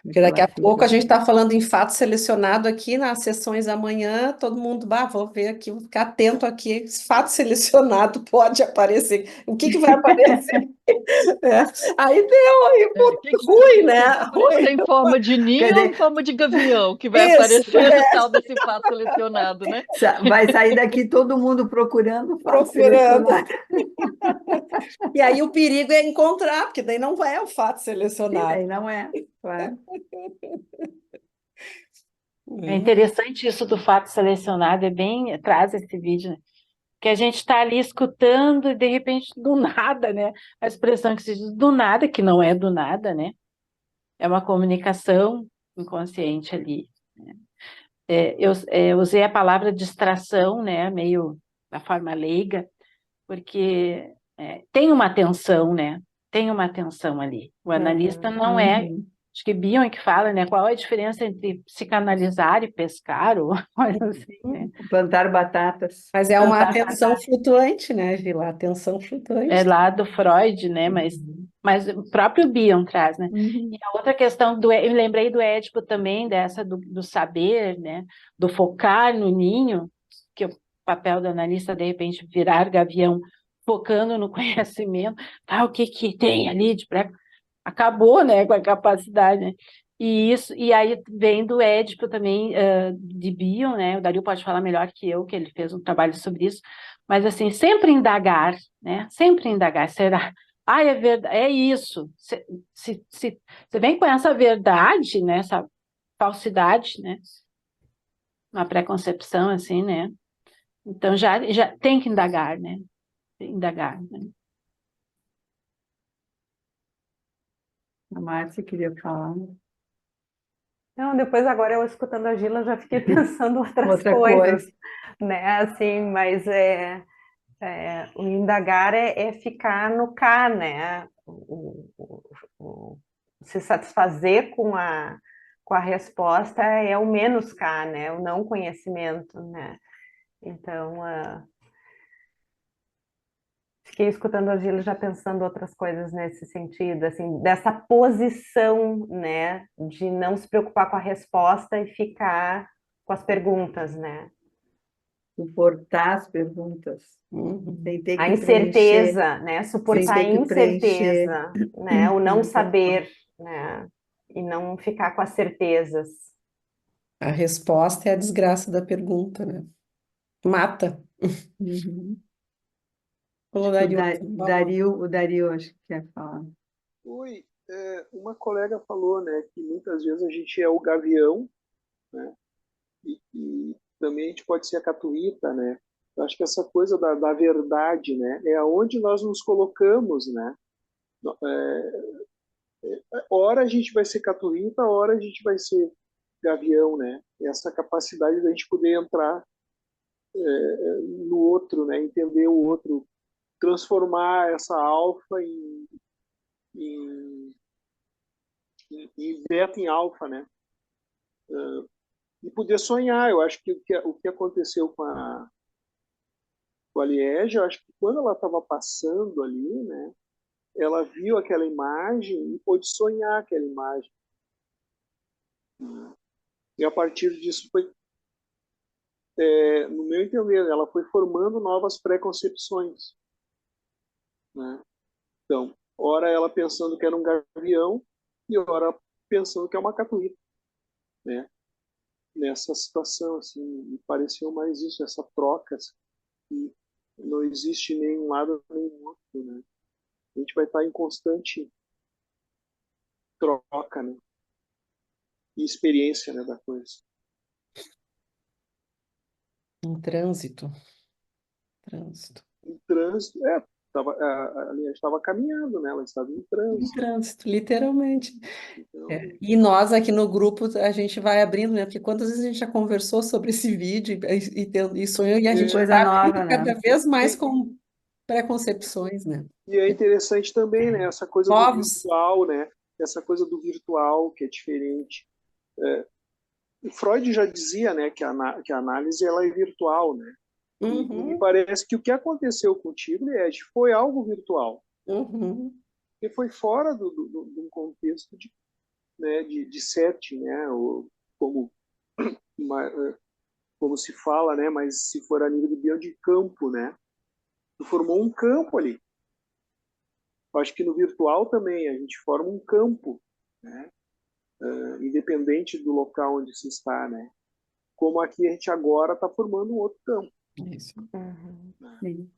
Porque que daqui ela a pouco a fica? gente está falando em fato selecionado aqui nas sessões amanhã, todo mundo, bah, vou ver aqui, vou ficar atento aqui. Fato selecionado pode aparecer. O que que vai aparecer? É. Aí deu, aí, É, pô, que vai ruim, aparecer? né? Vai aparecer Ruim. em forma de Quer ninho ou em dizer, forma de gavião que vai Isso, aparecer o tal desse fato selecionado, né? vai sair daqui todo mundo procurando o fato procurando. selecionado. E aí o perigo é encontrar, porque daí não é o fato E selecionado. daí não é, claro. É Hum. interessante isso do fato selecionado, é bem, traz esse vídeo, né? Que a gente está ali escutando e de repente do nada, né? A expressão que se diz do nada, que não é do nada, né? É uma comunicação inconsciente ali. Eu usei a palavra distração, né? Meio da forma leiga, porque tem uma tensão, né? Tem uma tensão ali. O analista Uhum. não é. Uhum. Acho que Bion é que fala, né? Qual é a diferença entre psicanalizar e pescar, ou coisa assim, né? Plantar batatas. Mas é uma Plantar atenção flutuante, né, Vila? Atenção é flutuante. lá do Freud, né? Uhum. Mas o próprio Bion traz, né? E Uhum. a outra questão eu me lembrei do Édipo também, dessa do saber, né? Do focar no ninho, que o papel do analista, de repente, virar gavião, focando no conhecimento, o que que tem ali de pré acabou, né, com a capacidade, né? E isso, e aí vem do Édipo também, de Bion, né? O Dario pode falar melhor que eu, que ele fez um trabalho sobre isso, mas assim, sempre indagar, né? Sempre indagar, será? Ah, é verdade, é isso. Se você vem com essa verdade, né, essa falsidade, né, uma preconcepção assim, né? Então já tem que indagar, né? Indagar, né? A Márcia queria falar. Não, depois agora eu escutando a Gila já fiquei pensando outras Outra coisas, coisa. né? Assim, mas o indagar é ficar no cá, né? Se satisfazer com a resposta é o menos cá, né? O não conhecimento, né? Então, fiquei escutando a Gila já pensando outras coisas nesse sentido, assim, dessa posição, né? De não se preocupar com a resposta e ficar com as perguntas, né? Suportar as perguntas, Uhum. sem ter A que preencher, incerteza, né? sem Suportar a ter que preencher. incerteza, né? O não Exatamente. saber, né? E não ficar com as certezas. A resposta é a desgraça da pergunta, né? Mata. Uhum. Falou Acho que Dario. Falou. O Dario acho que quer falar. Oi, uma colega falou, né, que muitas vezes a gente é o gavião, né, e também a gente pode ser a catuíta, né. Eu acho que essa coisa da verdade, né, é aonde nós nos colocamos, né. Ora a gente vai ser catuíta, ora a gente vai ser gavião, né. Essa capacidade da gente poder entrar no outro, né, entender o outro, transformar essa alfa em, em beta em alfa, né. E poder sonhar. Eu acho que o que aconteceu com a Liege, eu acho que quando ela estava passando ali, né, ela viu aquela imagem e pôde sonhar aquela imagem. E a partir disso foi, no meu entender, ela foi formando novas preconcepções, né? Então, ora ela pensando que era um gavião e ora pensando que é uma catuíta, né? Nessa situação, assim, me pareceu mais isso, essa troca, assim, e não existe nenhum lado nem outro, né? A gente vai estar em constante troca, né? E experiência, né, da coisa. Um trânsito. Trânsito. Em trânsito, aliás, estava caminhando, né? Ela estava em Um trânsito. trânsito, literalmente. Então, E nós aqui no grupo, a gente vai abrindo, né? Porque quantas vezes a gente já conversou sobre esse vídeo e sonhou, e a Que gente coisa está nova, abrindo né? cada vez mais e, com preconcepções, né? e é interessante também, né? Essa coisa do Novos. virtual, né? Essa coisa do virtual que é diferente. O Freud já dizia, né, que a análise ela é virtual, né? E me Uhum, parece que o que aconteceu contigo, Liege, foi algo virtual, uhum, que foi fora de um contexto né, de setting, né? Ou como, como se fala, né? Mas se for a nível de campo, né? Tu formou um campo ali. Eu acho que no virtual também a gente forma um campo, né? Independente do local onde se está, né? Como aqui a gente agora está formando um outro campo. isso. Uhum. Né? Sim.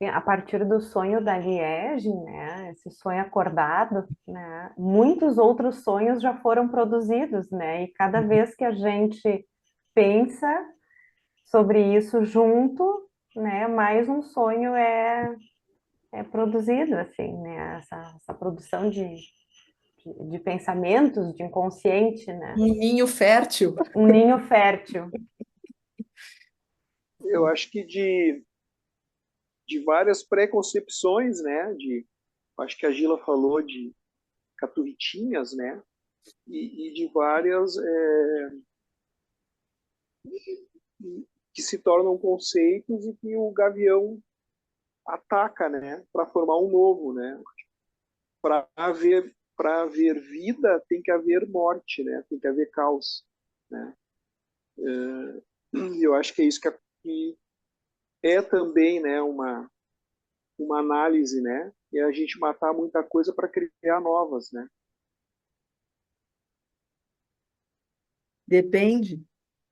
E a partir do sonho da Liege, né, esse sonho acordado, né, muitos outros sonhos já foram produzidos, né, e cada vez que a gente pensa sobre isso junto, né, mais um sonho é produzido, assim, né, essa produção de pensamentos, de inconsciente, né, Um ninho fértil. um ninho fértil. Eu acho que de várias preconcepções, né? Acho que a Gila falou de caturritinhas, né? E de várias que se tornam conceitos e que o Gavião ataca, né? Para formar um novo, né? Para haver vida tem que haver morte, né? Tem que haver caos, né? E eu acho que é isso que é também, né? Uma análise, né? E a gente matar muita coisa para criar novas, né? Depende,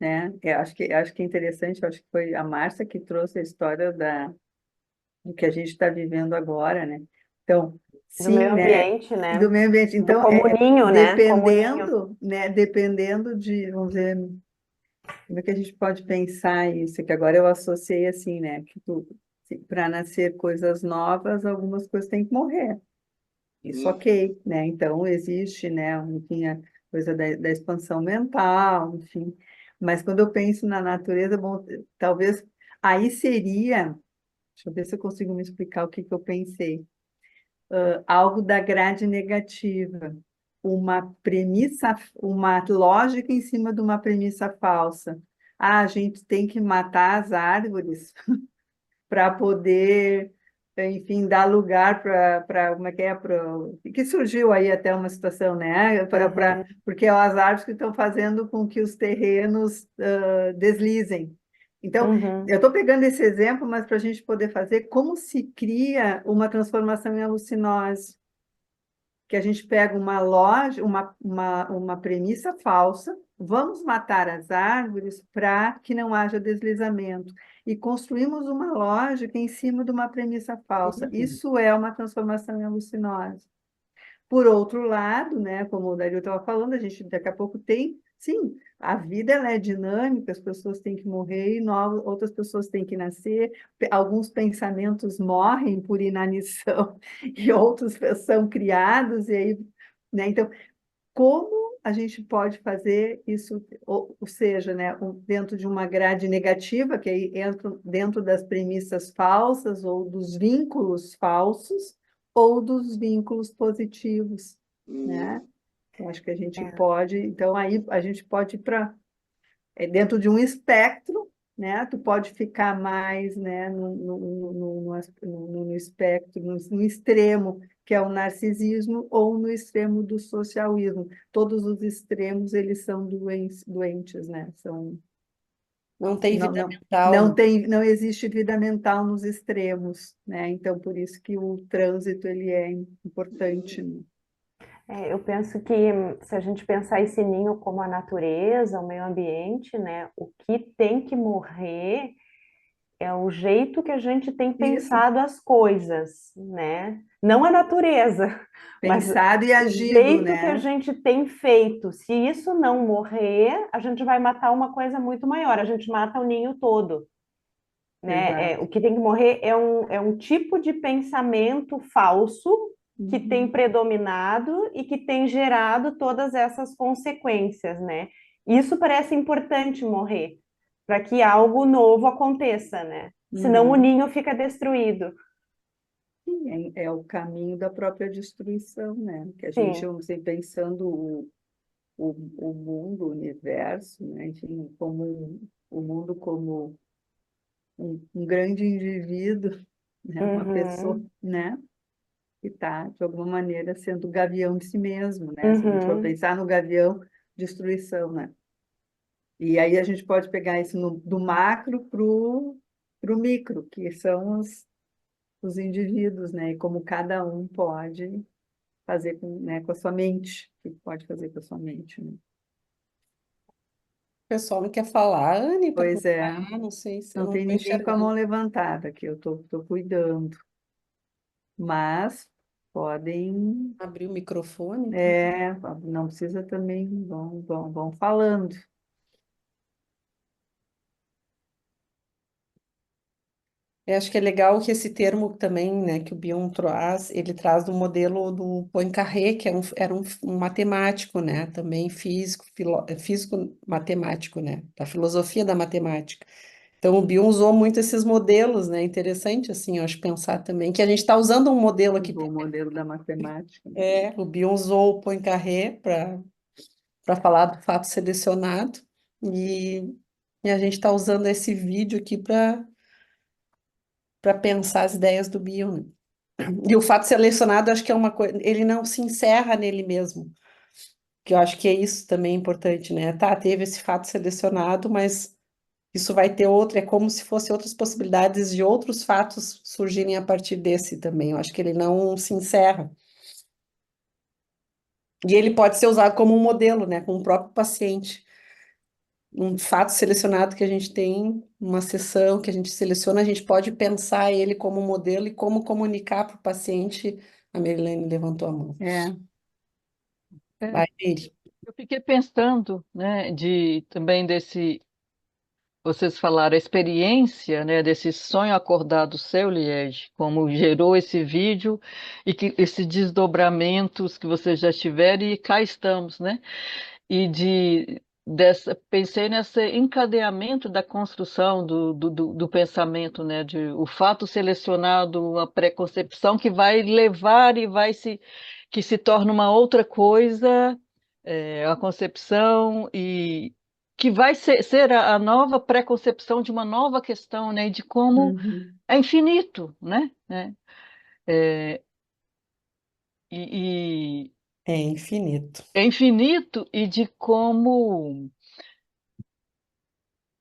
né? Eu acho que é interessante, eu acho que foi a Márcia que trouxe a história do que a gente está vivendo agora, né? Então, Do sim, meio né? ambiente, Do né, meio ambiente. do Então, comuninho, né, comuninho. dependendo de, vamos dizer, como é que a gente pode pensar isso? Que agora eu associei assim, né? Que para nascer coisas novas, algumas coisas têm que morrer. Isso ok, né? Então existe, né? Enfim, a coisa da expansão mental, enfim. Mas quando eu penso na natureza, bom, talvez aí seria, deixa eu ver se eu consigo me explicar o que que eu pensei. Algo da grade negativa, uma premissa, uma lógica em cima de uma premissa falsa. Ah, a gente tem que matar as árvores para poder, enfim, dar lugar para como é para que surgiu aí até uma situação, né? Uhum, Porque é as árvores que estão fazendo com que os terrenos deslizem. Então, uhum, eu estou pegando esse exemplo, mas para a gente poder fazer como se cria uma transformação em alucinose, que a gente pega uma loja, uma premissa falsa, vamos matar as árvores para que não haja deslizamento. E construímos uma lógica em cima de uma premissa falsa. Uhum. Isso é uma transformação em alucinose. Por outro lado, né, como o Dario estava falando, a gente daqui a pouco tem, sim, a vida ela é dinâmica, as pessoas têm que morrer e outras pessoas têm que nascer, alguns pensamentos morrem por inanição e outros são criados, e aí, né, então, como a gente pode fazer isso, ou seja, né, dentro de uma grade negativa, que aí entra dentro das premissas falsas ou dos vínculos falsos, ou dos vínculos positivos, né? Eu acho que a gente é. pode, então aí a gente pode ir para dentro de um espectro, né? Tu pode ficar mais, né, no espectro, no extremo, que é o narcisismo, ou no extremo do socialismo. Todos os extremos, eles são doentes, né? Não tem Não, vida não, mental, não né? tem, não existe vida mental nos extremos, né? Então, por isso que o trânsito, ele é importante, né? Eu penso que se a gente pensar esse ninho como a natureza, o meio ambiente, né, o que tem que morrer é o jeito que a gente tem Isso, pensado as coisas, né? Não a natureza, mas pensado e o agido, jeito que a né? gente tem feito. Se isso não morrer, a gente vai matar uma coisa muito maior, a gente mata o ninho todo, né? Exato. O que tem que morrer é um tipo de pensamento falso que tem Uhum. predominado e que tem gerado todas essas consequências, né? Isso parece importante morrer, para que algo novo aconteça, né? Senão o Uhum. ninho fica destruído. Sim, é o caminho da própria destruição, né? Que a gente, Sim. vamos dizer, pensando o mundo, o universo, né? Enfim, o mundo como um grande indivíduo, né? Uma pessoa, Uhum. né? Que está, de alguma maneira, sendo gavião de si mesmo, né? Se a gente for Uhum. pensar no gavião, destruição, né? E aí a gente pode pegar isso do macro para o micro, que são os indivíduos, né? E como cada um pode fazer com, né, com a sua mente, o que pode fazer com a sua mente, né? O pessoal não quer falar, Anne, para Pois é, colocar, não sei se eu não não tem estou ninguém com a mão enxergando. levantada aqui, eu tô cuidando, mas podem, Abrir o microfone. é, não precisa também, vão falando. Eu acho que é legal que esse termo também, né, que o Bion traz, ele traz do modelo do Poincaré, que era um matemático, né, também físico, físico matemático, né, da filosofia da matemática. Então o Bion usou muito esses modelos, né, interessante assim, eu acho pensar também que a gente está usando um modelo aqui. O modelo da matemática, né? O Bion usou o Poincaré para falar do fato selecionado e, e a gente está usando esse vídeo aqui para pensar as ideias do Bion, né? E o fato selecionado, acho que é uma coisa, ele não se encerra nele mesmo, que eu acho que é isso também importante, né? Tá, teve esse fato selecionado, mas isso vai ter outro, é como se fosse outras possibilidades de outros fatos surgirem a partir desse também. Eu acho que ele não se encerra. E ele pode ser usado como um modelo, né? Com o próprio paciente. Um fato selecionado que a gente tem, uma sessão que a gente seleciona, a gente pode pensar ele como modelo e como comunicar para o paciente. A Merilene levantou a mão. É, É, Vai, Meire. eu fiquei pensando, né, também desse, vocês falaram, a experiência, né, desse sonho acordado seu, Liege, como gerou esse vídeo e que esses desdobramentos que vocês já tiveram e cá estamos, né? E pensei nesse encadeamento da construção do pensamento, né? O fato selecionado, a preconcepção que vai levar e que se torna uma outra coisa, a concepção e que vai ser a nova preconcepção de uma nova questão, né? E de como uhum, é infinito, né? É, e É infinito. é infinito e de como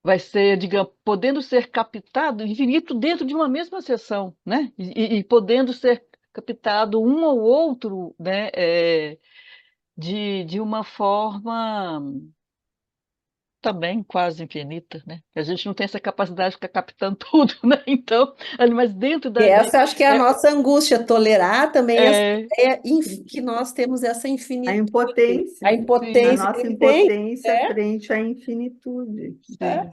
vai ser, digamos, podendo ser captado infinito dentro de uma mesma sessão, né? E podendo ser captado um ou outro, né? De uma forma também quase infinita, né? A gente não tem essa capacidade de ficar captando tudo, né? Então, mas dentro E da gente, essa eu acho que é a nossa angústia, tolerar também essa é, ideia que nós temos essa a infinitude, a impotência, a sim, impotência que nossa ele tem, impotência né? frente à infinitude. É.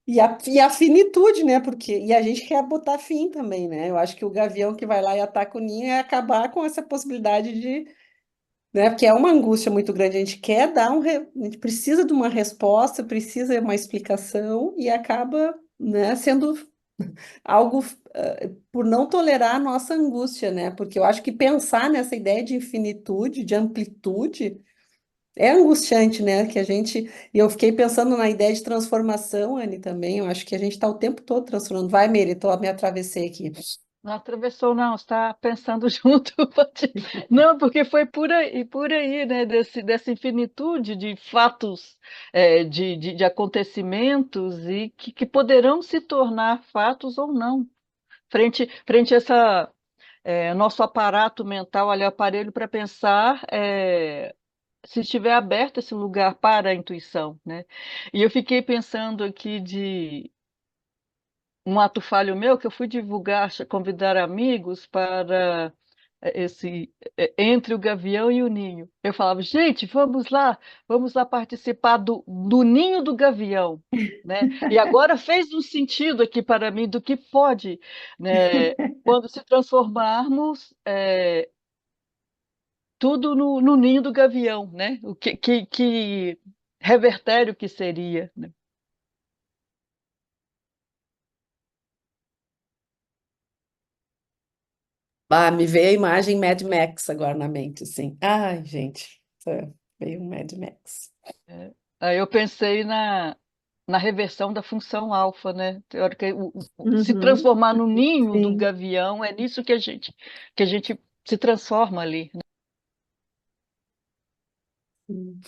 E a finitude, né? E a gente quer botar fim também, né? Eu acho que o gavião que vai lá e ataca o ninho é acabar com essa possibilidade de, né? Porque é uma angústia muito grande. A gente quer a gente precisa de uma resposta, precisa de uma explicação e acaba, né, sendo algo por não tolerar a nossa angústia, né? Porque eu acho que pensar nessa ideia de infinitude, de amplitude, é angustiante, né? E eu fiquei pensando na ideia de transformação, Anne, também. Eu acho que a gente está o tempo todo transformando. Vai, Mary, me atravessei aqui. não atravessou, não, está pensando junto. Não, porque foi por aí, né? Dessa infinitude de fatos, de acontecimentos e que poderão se tornar fatos ou não. Frente a nosso aparato mental, ali, aparelho para pensar, se estiver aberto esse lugar para a intuição, né? E eu fiquei pensando aqui um ato falho meu que eu fui divulgar, convidar amigos para entre o gavião e o ninho. Eu falava, gente, vamos lá participar do ninho do gavião, né? E agora fez um sentido aqui para mim do que pode, né, quando se transformarmos tudo no ninho do gavião, né? O que revertério que seria, né? Ah, me veio a imagem Mad Max agora na mente, assim. Ai, gente, veio um Mad Max. Aí eu pensei na reversão da função alfa, né? Teórica, se Uhum, transformar no ninho do sim. gavião, é nisso que a gente se transforma ali, né? Sim.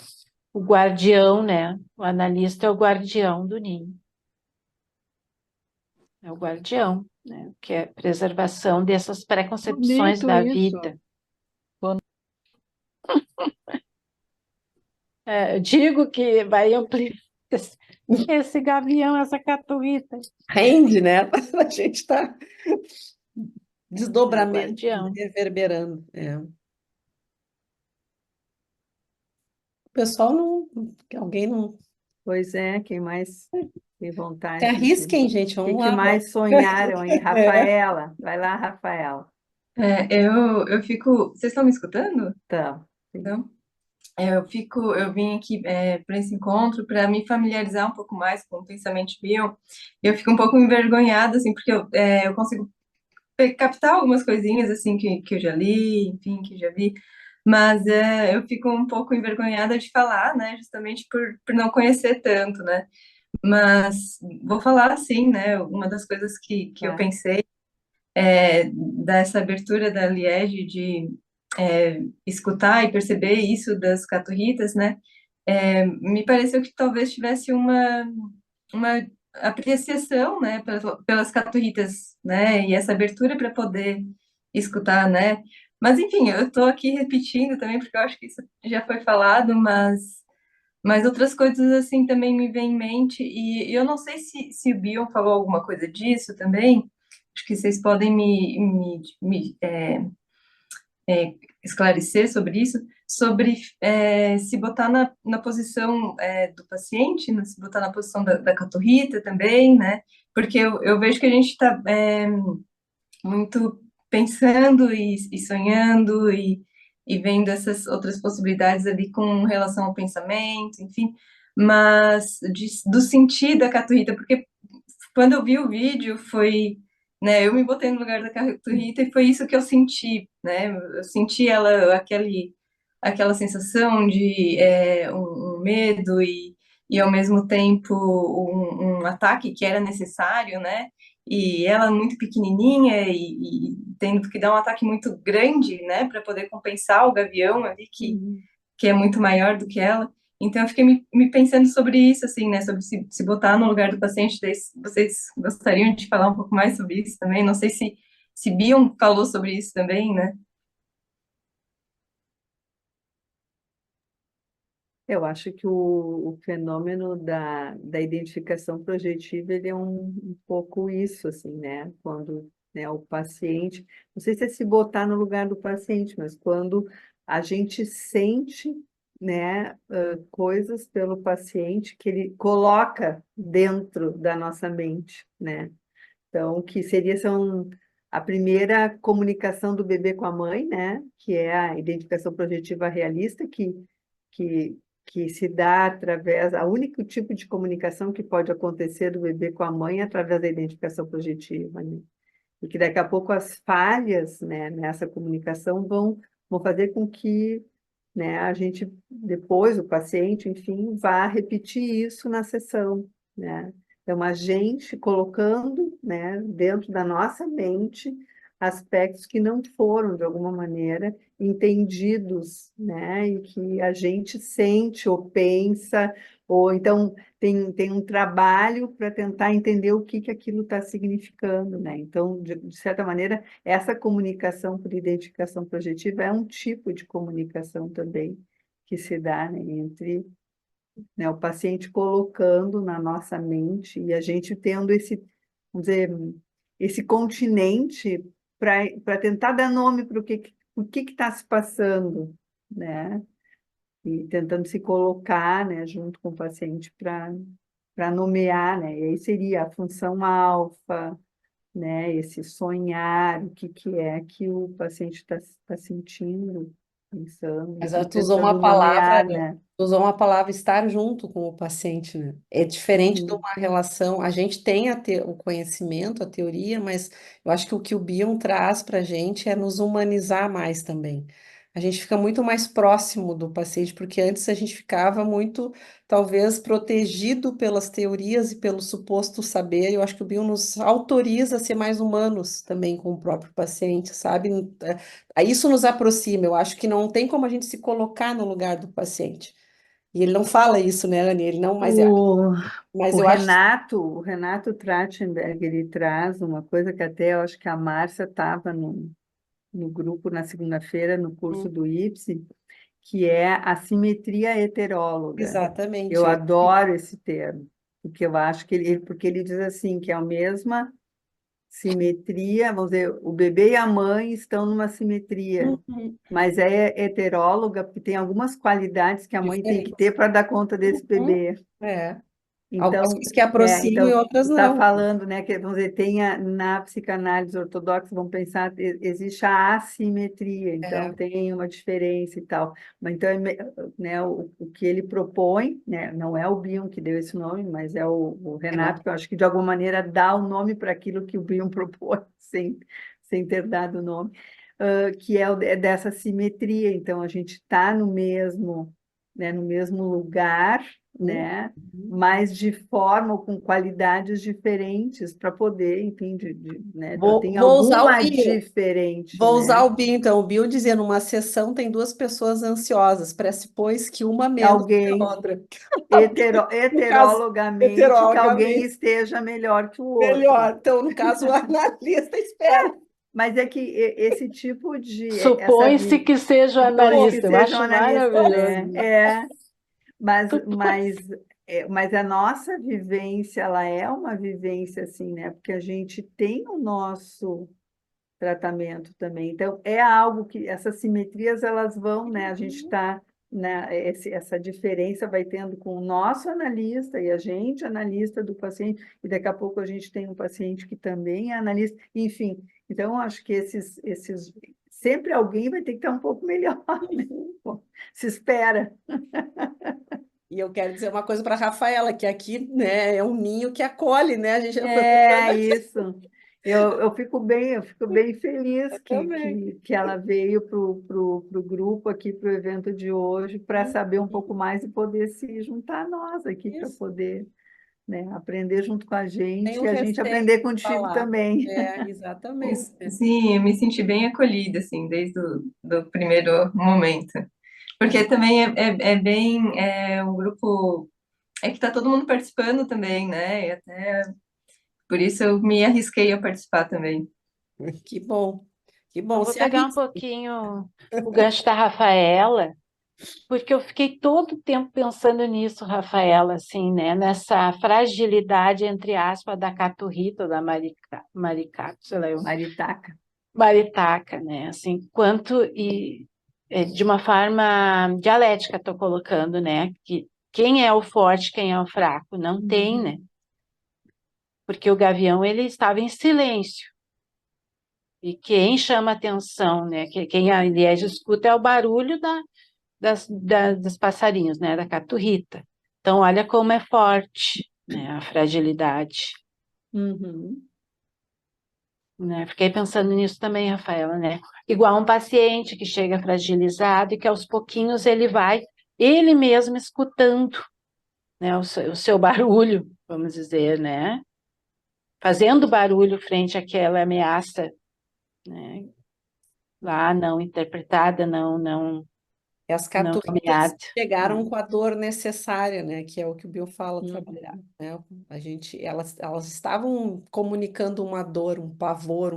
O guardião, né? O analista é o guardião do ninho. É o guardião, né? Que é a preservação dessas preconcepções Bonito da isso. vida. Eu digo que vai ampliar esse gavião, essa catuíta. Rende, né? A gente tá É o desdobramento guardião. reverberando. O pessoal não. Alguém não. Pois é, quem mais tem Se vontade de... O arrisquem, gente, que vamos que lá. mais sonharam aí? É. Rafaela, vai lá, Rafaela. Eu fico. Vocês estão me escutando? Então, sim. Não? Eu vim aqui para esse encontro para me familiarizar um pouco mais com o pensamento Bion. Eu fico um pouco envergonhada, assim, porque eu consigo captar algumas coisinhas, assim, que eu já li, enfim, que já vi, mas eu fico um pouco envergonhada de falar, né, justamente por não conhecer tanto, né? Mas vou falar assim, né? Uma das coisas que eu Vai. pensei dessa abertura da Liege de escutar e perceber isso das caturritas, né? Me pareceu que talvez tivesse uma apreciação, né, pelas caturritas, né? E essa abertura para poder escutar, né? Mas enfim, eu estou aqui repetindo também porque eu acho que isso já foi falado, mas outras coisas assim também me vêm em mente, e eu não sei se o Bion falou alguma coisa disso também, acho que vocês podem esclarecer sobre isso, sobre se botar na posição do paciente, né, se botar na posição da caturrita também, né? Porque eu vejo que a gente está muito pensando e sonhando e vendo essas outras possibilidades ali com relação ao pensamento, enfim, mas do sentido da caturrita, porque quando eu vi o vídeo foi, né, eu me botei no lugar da caturrita e foi isso que eu senti, né, eu senti aquela sensação de um medo e ao mesmo tempo um ataque que era necessário, né, e ela muito pequenininha e tendo que dar um ataque muito grande, né, para poder compensar o gavião ali Uhum. que é muito maior do que ela. Então eu fiquei me pensando sobre isso, assim, né, sobre se botar no lugar do paciente. Daí, vocês gostariam de falar um pouco mais sobre isso também? Não sei se Bion falou sobre isso também, né? Eu acho que o fenômeno da identificação projetiva, ele é um pouco isso, assim, né? Quando, né, o paciente, não sei se é se botar no lugar do paciente, mas quando a gente sente, né, coisas pelo paciente que ele coloca dentro da nossa mente, né? Então, que são a primeira comunicação do bebê com a mãe, né? Que é a identificação projetiva realista, que, que se dá através, a único tipo de comunicação que pode acontecer do bebê com a mãe é através da identificação projetiva, né? E que daqui a pouco as falhas, né, nessa comunicação vão fazer com que, né, a gente, depois, o paciente, enfim, vá repetir isso na sessão, né? Então, a gente colocando, né, dentro da nossa mente aspectos que não foram, de alguma maneira, entendidos, né, e que a gente sente ou pensa, ou então tem um trabalho para tentar entender o que aquilo está significando, né? Então, de certa maneira, essa comunicação por identificação projetiva é um tipo de comunicação também que se dá, né, entre, né, o paciente colocando na nossa mente e a gente tendo vamos dizer, esse continente para tentar dar nome para o que está se passando, né? E tentando se colocar, né, junto com o paciente para nomear, né? E aí seria a função alfa, né? Esse sonhar, o que é que o paciente está sentindo, pensando, Mas enfim, tu usou tentando uma palavra, nomear, né? tu usou uma palavra estar junto com o paciente, né? É diferente de Uhum. uma relação. A gente tem o conhecimento, a teoria, mas eu acho que o Bion traz para a gente é nos humanizar mais também. A gente fica muito mais próximo do paciente, porque antes a gente ficava muito, talvez, protegido pelas teorias e pelo suposto saber. Eu acho que o Bion nos autoriza a ser mais humanos também com o próprio paciente, sabe? Aí isso nos aproxima. Eu acho que não tem como a gente se colocar no lugar do paciente. E ele não fala isso, né, Anne? Ele não, O, mas o eu acho. Renato Trachtenberg, ele traz uma coisa que até eu acho que a Márcia estava no grupo na segunda-feira, no curso Hum, do IPSE, que é a simetria heteróloga. Eu Exatamente. adoro esse termo, porque eu acho que porque ele diz assim, que é a mesma simetria, vamos dizer, o bebê e a mãe estão numa simetria, Uhum, mas é heteróloga porque tem algumas qualidades que a mãe tem que diferente. ter para dar conta desse Uhum, bebê. é. Algumas Então, coisas que aproximam e outras tu está não. falando, né, que vamos dizer, na psicanálise ortodoxa, vamos pensar, existe a assimetria, então É, tem uma diferença e tal. Mas então, né, o que ele propõe, né, não é o Bion que deu esse nome, mas é o Renato, Renato. que eu acho que de alguma maneira dá o nome para aquilo que o Bion propõe, sem ter dado o nome, que é dessa simetria. Então, a gente está no mesmo, né, no mesmo lugar, né? Uhum. Mas de forma ou com qualidades diferentes para poder, enfim, né? Vou, Tem vou usar o alguma bio. diferente, Vou usar né? o bio, então. O bio dizia, numa sessão tem duas pessoas ansiosas, pressupõe que uma menos que a Alguém outra. Alguém, no caso, heterologamente que alguém heterologamente. esteja melhor que o outro. Melhor. Então, no caso, o analista espera. Mas é que esse tipo de Supõe-se que seja supõe-se que analista, eu sejam acho analistas, maravilhoso. né? Mas, mas, Supõe-se. mas a nossa vivência, ela é uma vivência assim, né? Porque a gente tem o nosso tratamento também. Então, é algo que essas simetrias elas vão, né? A gente está, né? Essa diferença vai tendo com o nosso analista e a gente, analista do paciente, e daqui a pouco a gente tem um paciente que também é analista, enfim. Então, eu acho que sempre alguém vai ter que estar um pouco melhor, né? Bom, se espera. E eu quero dizer uma coisa para a Rafaela, que aqui, né, é um ninho que acolhe, né? A gente já foi É botando aqui. isso. Eu fico bem feliz Eu também. que ela veio pro grupo aqui, para o evento de hoje, para saber um pouco mais e poder se juntar a nós aqui, para Isso. poder, né, aprender junto com a Tem gente o e a gente receio aprender de contigo falar. também. É, exatamente. Sim, eu me senti bem acolhida, assim, desde o do primeiro momento. Porque também é bem, um grupo, é que tá todo mundo participando também, né? E até por isso eu me arrisquei a participar também. Que bom. Que Eu bom. vou Se pegar um arrisca. pouquinho o gancho da Rafaela, porque eu fiquei todo o tempo pensando nisso, Rafaela, assim, né? Nessa fragilidade, entre aspas, da caturrita, da maricato, sei lá, Maritaca. maritaca, né? Assim, quanto de uma forma dialética estou colocando, né? Que quem é o forte, quem é o fraco, não tem, né? Porque o gavião ele estava em silêncio. E quem chama atenção, né? Quem aliás escuta é o barulho dos passarinhos, né? Da caturrita. Então, olha como é forte, né? A fragilidade. Uhum. Né? Fiquei pensando nisso também, Rafaela, né? Igual um paciente que chega fragilizado e que aos pouquinhos ele vai, ele mesmo escutando, né? O seu barulho, vamos dizer, né? Fazendo barulho frente àquela ameaça, né? Lá não interpretada, não As Não caturritas nomeado. chegaram com a dor necessária, né? Que é o que o Bill fala, trabalhar, Uhum. né? Elas estavam comunicando uma dor, um pavor,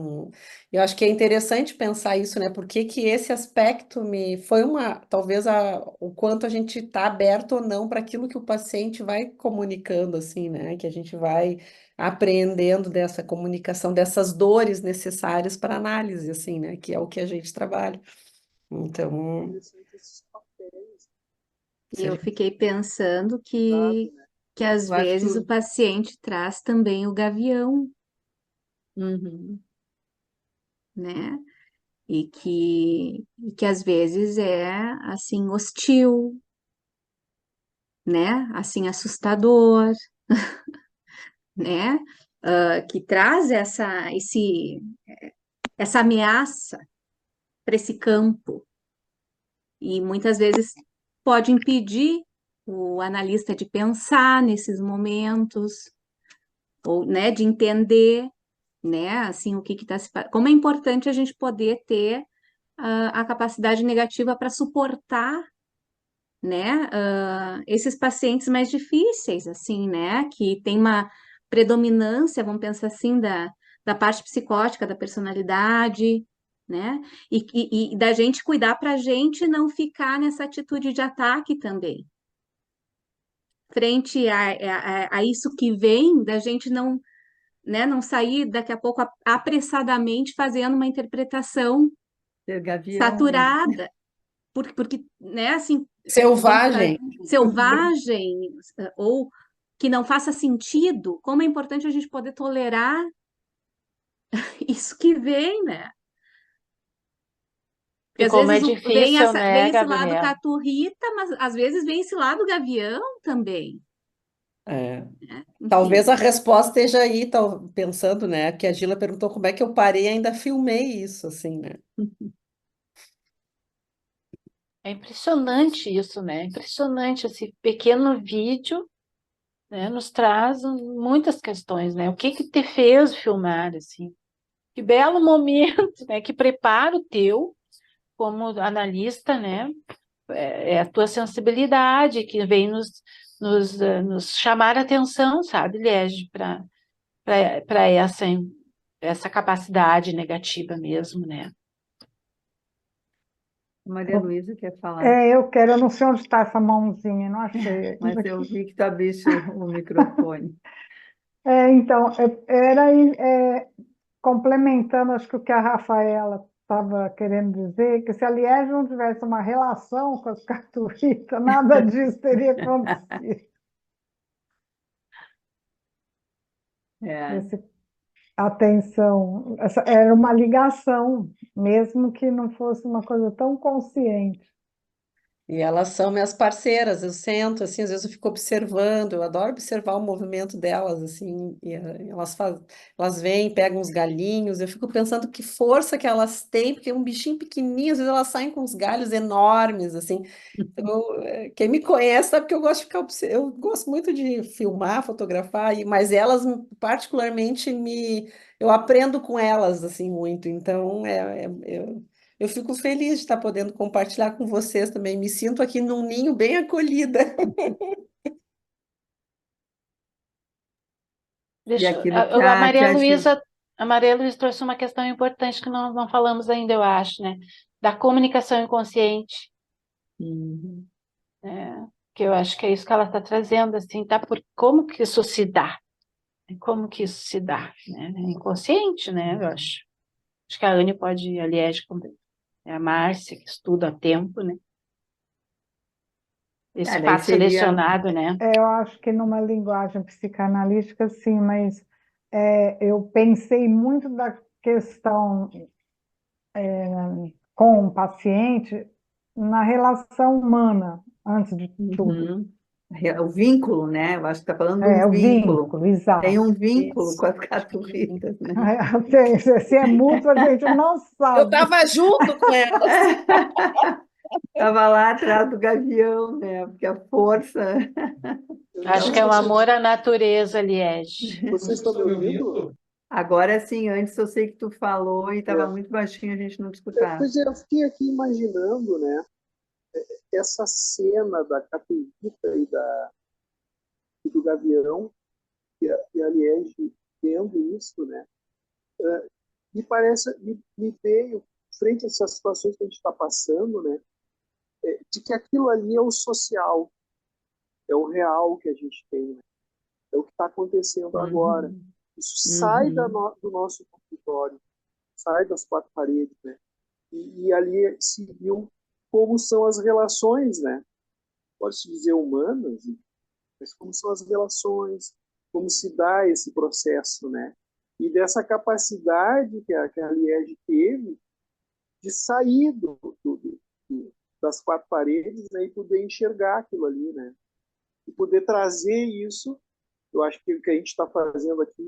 eu acho que é interessante pensar isso, né? Por que que esse aspecto foi talvez o quanto a gente está aberto ou não para aquilo que o paciente vai comunicando, assim, né? Que a gente vai apreendendo dessa comunicação, dessas dores necessárias para análise, assim, né? Que é o que a gente trabalha. Então, Interessante esses papéis, E se a eu gente fiquei pensando dado, né? que às Eu acho que vezes o paciente traz também o gavião, Uhum. né? E que às vezes é assim hostil, né? Assim assustador, né? Que traz essa ameaça para esse campo e muitas vezes pode impedir o analista de pensar nesses momentos ou, né, de entender, né, assim o que está como é importante a gente poder ter a capacidade negativa para suportar, né, esses pacientes mais difíceis, assim, né, que tem uma predominância, vamos pensar assim, da parte psicótica da personalidade, né, e da gente cuidar para a gente não ficar nessa atitude de ataque também. Frente a isso que vem, da gente não, né, não sair daqui a pouco apressadamente fazendo uma interpretação Ser gavião, né? saturada, porque, né, assim, Selvagem. selvagem, ou que não faça sentido, como é importante a gente poder tolerar isso que vem, né? Porque E às como é vezes difícil, vem né, esse lado Gabriela? caturrita, mas às vezes vem esse lado gavião também, É. né? Talvez Enfim. a resposta esteja aí, pensando, né? Que a Gila perguntou como é que eu parei e ainda filmei isso, assim, né? É impressionante isso, né? Impressionante esse pequeno vídeo, né, nos traz muitas questões, né? O que que te fez filmar, assim? Que belo momento, né? Que preparo teu como analista, né? É a tua sensibilidade que vem nos chamar a atenção, sabe, Liege, para essa capacidade negativa mesmo, né? Maria Luísa quer falar, Eu não sei onde está essa mãozinha, não achei ainda mas eu aqui. vi que tu abriste o microfone. Então, complementando, acho que o que a Rafaela estava querendo dizer, que se a Liege não tivesse uma relação com as carturitas, nada disso teria acontecido. É. Esse, atenção, era uma ligação, mesmo que não fosse uma coisa tão consciente. E elas são minhas parceiras, eu sento, assim, às vezes eu fico observando, eu adoro observar o movimento delas, assim, elas vêm, pegam uns galinhos, eu fico pensando que força que elas têm, porque é um bichinho pequenininho, às vezes elas saem com uns galhos enormes, assim. Então, quem me conhece sabe que eu gosto de eu gosto muito de filmar, fotografar, mas elas particularmente eu aprendo com elas, assim, muito, então eu fico feliz de estar podendo compartilhar com vocês também. Me sinto aqui num ninho bem acolhida. E Deixa, aquilo que a que Maria a Gil... Luísa, a Maria Luísa trouxe uma questão importante que nós não falamos ainda, eu acho, né? Da comunicação inconsciente, Uhum. né? Que eu acho que é isso que ela está trazendo, assim, tá? Por como que isso se dá? Como que isso se dá, né? É inconsciente, né? Eu acho. Acho que a Anne pode, aliás, é a Márcia, que estuda há tempo, né? Esse Daí fato seria... selecionado, né? Eu acho que numa linguagem psicanalística, sim, mas eu pensei muito da questão com o paciente na relação humana, antes de tudo. Uhum. O vínculo, né? Eu acho que está falando de um O vínculo. vínculo, Tem exato. um vínculo Isso. com as caturritas, né? Se é mútuo, a gente não Eu sabe. estava junto com elas. Estava lá atrás do gavião, né? Porque a força. Eu não Acho sei que se é um vocês, amor à natureza, Liege. vocês estão me ouvindo. Agora sim, antes eu sei que tu falou e estava É. muito baixinho, a gente não te escutava. Pois é, eu fiquei aqui imaginando, né? essa cena da Caturrita e do Gavião, e a Liege vendo isso, né? Me veio, frente a essas situações que a gente está passando, né? De que aquilo ali é o social, é o real que a gente tem, né? É o que está acontecendo agora. Uhum. Isso sai Uhum. do nosso território, sai das quatro paredes, né? E ali se viu como são as relações, né? Pode-se dizer humanas, mas como são as relações, como se dá esse processo, né? E dessa capacidade que a Liege teve de sair das quatro paredes, né, e poder enxergar aquilo ali, né? E poder trazer isso. Eu acho que o que a gente está fazendo aqui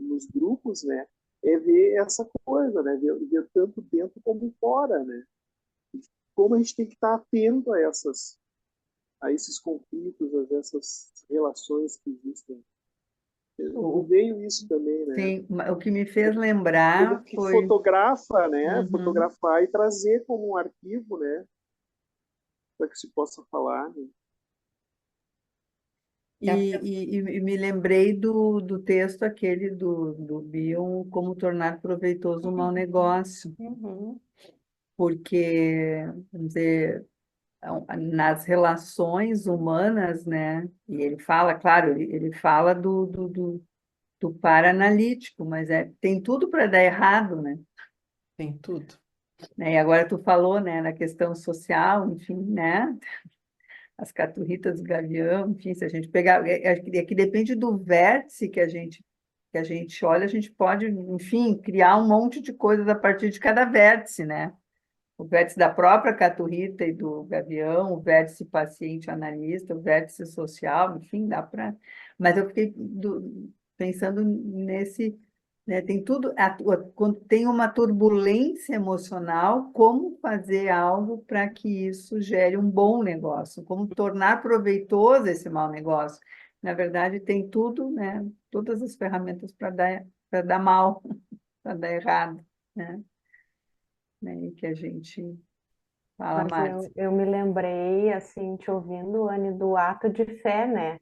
nos grupos, né, é ver essa coisa, né, ver tanto dentro como fora, né? Como a gente tem que estar atento a esses conflitos, a essas relações que existem. Me O, veio isso também, né? sim, o que me fez Como lembrar que foi. fotografa, né? Uhum. Fotografar e trazer como um arquivo, né? Para que se possa falar, né? E a- E me lembrei do texto aquele do Bion, Como Tornar Proveitoso um Mau Negócio, Uhum. porque, vamos dizer, nas relações humanas, né? E ele fala, claro, ele fala do para-analítico, mas tem tudo para dar errado, né? Tem tudo. E agora tu falou, né, na questão social, enfim, né? As caturritas do gavião, enfim, se a gente pegar, é que depende do vértice que a gente olha, a gente pode, enfim, criar um monte de coisas a partir de cada vértice, né? O vértice da própria caturrita e do gavião, o vértice paciente-analista, o vértice social, enfim, dá para. Mas eu fiquei pensando nesse, né, tem tudo, quando tem uma turbulência emocional, como fazer algo para que isso gere um bom negócio, como tornar proveitoso esse mau negócio. Na verdade, tem tudo, né, todas as ferramentas para dar mal, para dar errado, né, e que a gente fala, Mas Márcia. eu me lembrei, assim, te ouvindo, Anne, do ato de fé, né?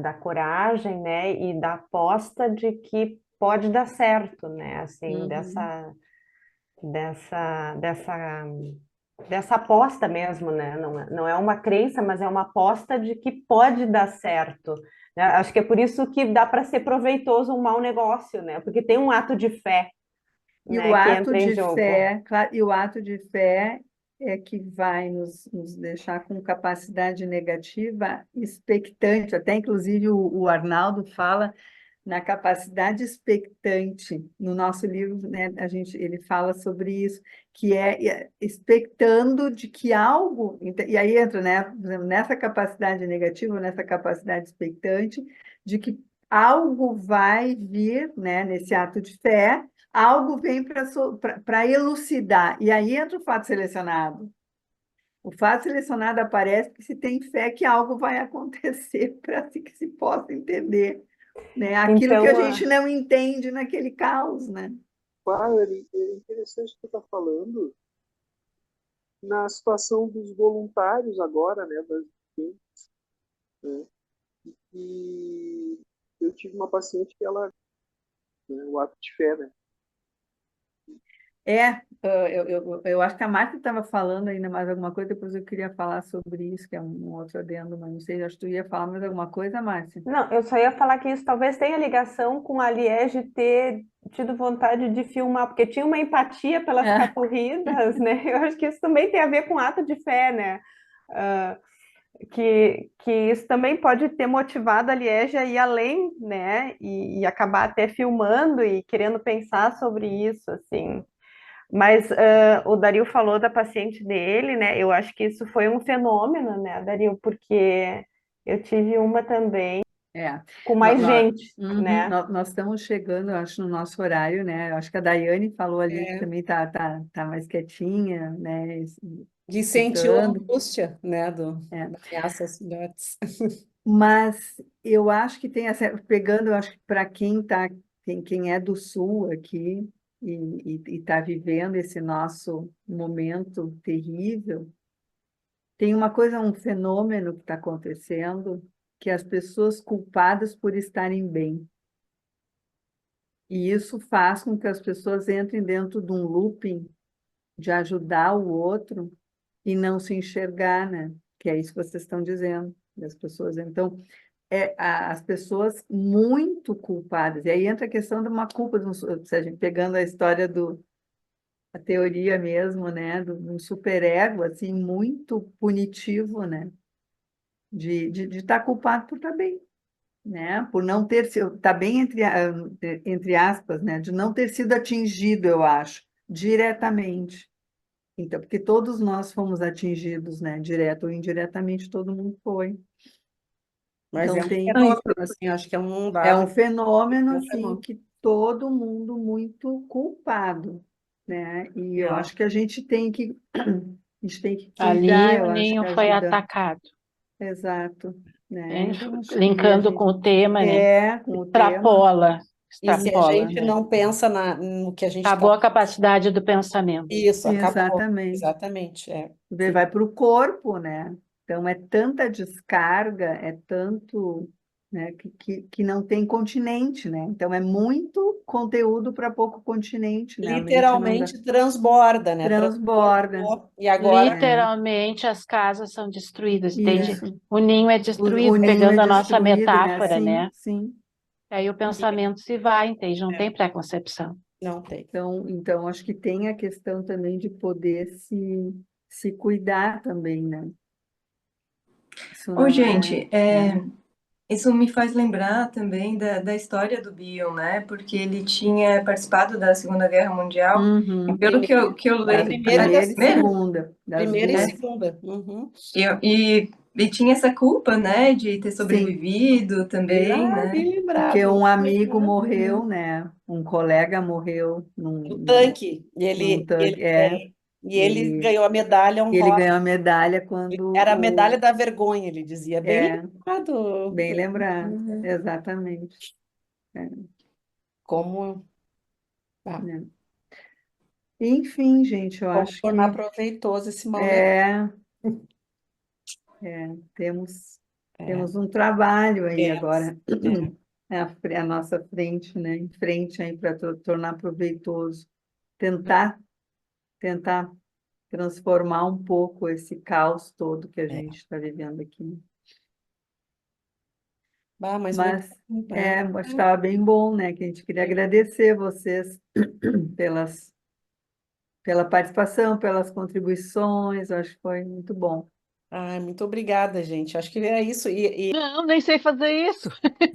Da coragem, né? E da aposta de que pode dar certo, né? Assim, Uhum. dessa, dessa, dessa aposta mesmo, né? Não é uma crença, mas é uma aposta de que pode dar certo, né? Acho que é por isso que dá para ser proveitoso um mau negócio, né? Porque tem um ato de fé, E o né, que ato entra em de jogo. fé, claro, e o ato de fé é que vai nos deixar com capacidade negativa expectante, até inclusive o Arnaldo fala na capacidade expectante. No nosso livro, né, ele fala sobre isso, que é expectando de que algo, e aí entra, né, por exemplo, nessa capacidade negativa, nessa capacidade expectante, de que algo vai vir, né, nesse ato de fé, algo vem para elucidar, e aí entra o fato selecionado. O fato selecionado aparece porque se tem fé que algo vai acontecer para que se possa entender, né? Aquilo que a Então, gente não entende naquele caos, né? Valerie, é interessante o que você está falando na situação dos voluntários agora, né? Né? E eu tive uma paciente que ela, né, o ato de fé, né? Eu acho que a Marta estava falando ainda mais alguma coisa, depois eu queria falar sobre isso, que é um outro adendo, mas não sei, acho que tu ia falar mais alguma coisa, Márcia? não, eu só ia falar que isso talvez tenha ligação com a Liege ter tido vontade de filmar, porque tinha uma empatia pelas É. caturridas, né? Eu acho que isso também tem a ver com ato de fé, né? Ah, que isso também pode ter motivado a Liege a ir além, né? E acabar até filmando e querendo pensar sobre isso, assim. Mas o Dario falou da paciente dele, né? Eu acho que isso foi um fenômeno, né, Dario? Porque eu tive uma também É, com mais gente, uhum, né? nós estamos chegando, eu acho, no nosso horário, né? Eu acho que a Daiane falou ali que É, também tá mais quietinha, né? de sentiu a Escutando. angústia, né, É. da ameaça aos filhotes. Mas eu acho que tem essa, pegando, eu acho que para quem tá, quem é do sul aqui, e está vivendo esse nosso momento terrível, tem uma coisa, um fenômeno que está acontecendo, que é as pessoas culpadas por estarem bem. E isso faz com que as pessoas entrem dentro de um looping de ajudar o outro e não se enxergar, né? Que é isso que vocês estão dizendo, das pessoas. Então, as pessoas muito culpadas. E aí entra a questão de uma culpa, se a gente pegando a história a teoria mesmo, né? De um superego, assim, muito punitivo, né? De estar culpado por estar bem, né? Por não ter sido, está bem entre aspas, né? De não ter sido atingido, eu acho, diretamente. Então, porque todos nós fomos atingidos, né? Direto ou indiretamente, todo mundo foi. Mas é Então, um tem fenômeno, assim, acho que é um é dado, um fenômeno, é um assim, fenômeno. que todo mundo muito culpado, né? E eu É. acho que a gente tem que Ali cuidar, o eu acho ninho que foi ajuda. atacado. Exato, né? Entende? Então, acho que a Linkando com gente o tema, né? com o tema, E se a Extrapola, gente né? não pensa no que a gente está... Acabou a capacidade do pensamento. Isso, acabou. exatamente. Exatamente, é. Vai para o corpo, né? Então, é tanta descarga, é tanto, né, que não tem continente, né? Então, é muito conteúdo para pouco continente, né? A mente não dá, Literalmente transborda, né? transborda. Transbordou. E agora, É, Literalmente, as casas são destruídas, entende? isso. O ninho é O destruído, ninho é pegando a nossa destruído, né? metáfora, Sim, né? sim. Aí o pensamento se vai, entende? Não tem preconcepção. não tem. Então, acho que tem a questão também de poder se cuidar também, né? Isso Ô, não gente, é. isso me faz lembrar também da história do Bion, né? Porque ele tinha participado da Segunda Guerra Mundial, e Uhum. pelo que eu Da lembro, primeira e da da Primeira e primeira, segunda. segunda, das Primeira e duas. segunda. Uhum. e tinha essa culpa, né, de ter Sim, sobrevivido também, Bem né? porque lembrado. um Bem amigo lembrado. morreu, né? Um colega morreu No tanque. E num ele, tanque. ele, é, e ele E ganhou a medalha ele honrosa. ganhou a medalha quando Era a medalha da vergonha, ele dizia. Bem é, lembrado. bem lembrado, Uhum. exatamente. É, Como, ah, né? Enfim, gente, eu como acho tornar que proveitoso esse momento. é, temos, É, temos um trabalho aí temos. agora É. à nossa frente, né? Em frente aí para tornar proveitoso. Tentar transformar um pouco esse caos todo que a É. gente está vivendo aqui. Bah, mas muito Mas bom, né? acho que estava bem bom, né? Que a gente queria agradecer vocês pela participação, pelas contribuições, eu acho que foi muito bom. Ai, muito obrigada, gente. Acho que é isso. Não, nem sei fazer isso.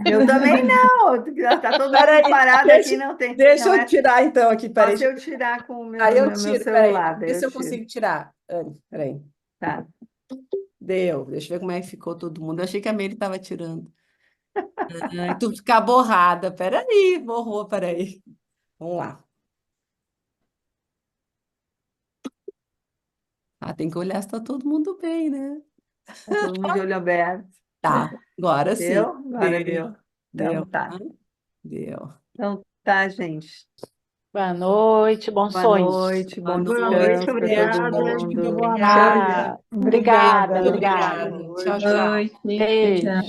Eu também não, está todo mundo Peraí, parado aqui, deixa não eu é tirar então aqui, só peraí. se eu tirar com o Aí eu meu tiro, peraí. celular, daí Vê se eu eu tiro. consigo tirar. Anne, peraí. Tá. Deu. Deixa eu ver como é que ficou todo mundo. Eu achei que a Meire estava tirando. Ai, tu ficar borrada. Peraí, borrou, peraí. Vamos lá. Ah, tem que olhar se tá todo mundo bem, né? Tá todo mundo de olho aberto. Tá, agora sim. Deu? Agora Deu. deu. Então Deu. tá. Deu. Então tá, gente. Boa noite, bons Boa sonhos. noite, Boa bom Boa noite, noite. descanso para todo Beijo, obrigada. Jorge. Muito mundo. Boa obrigada. noite. Tchau. Obrigada. Obrigada, Muito obrigada. obrigada. Boa Tchau, tchau. noite. Tchau, tchau. Beijo.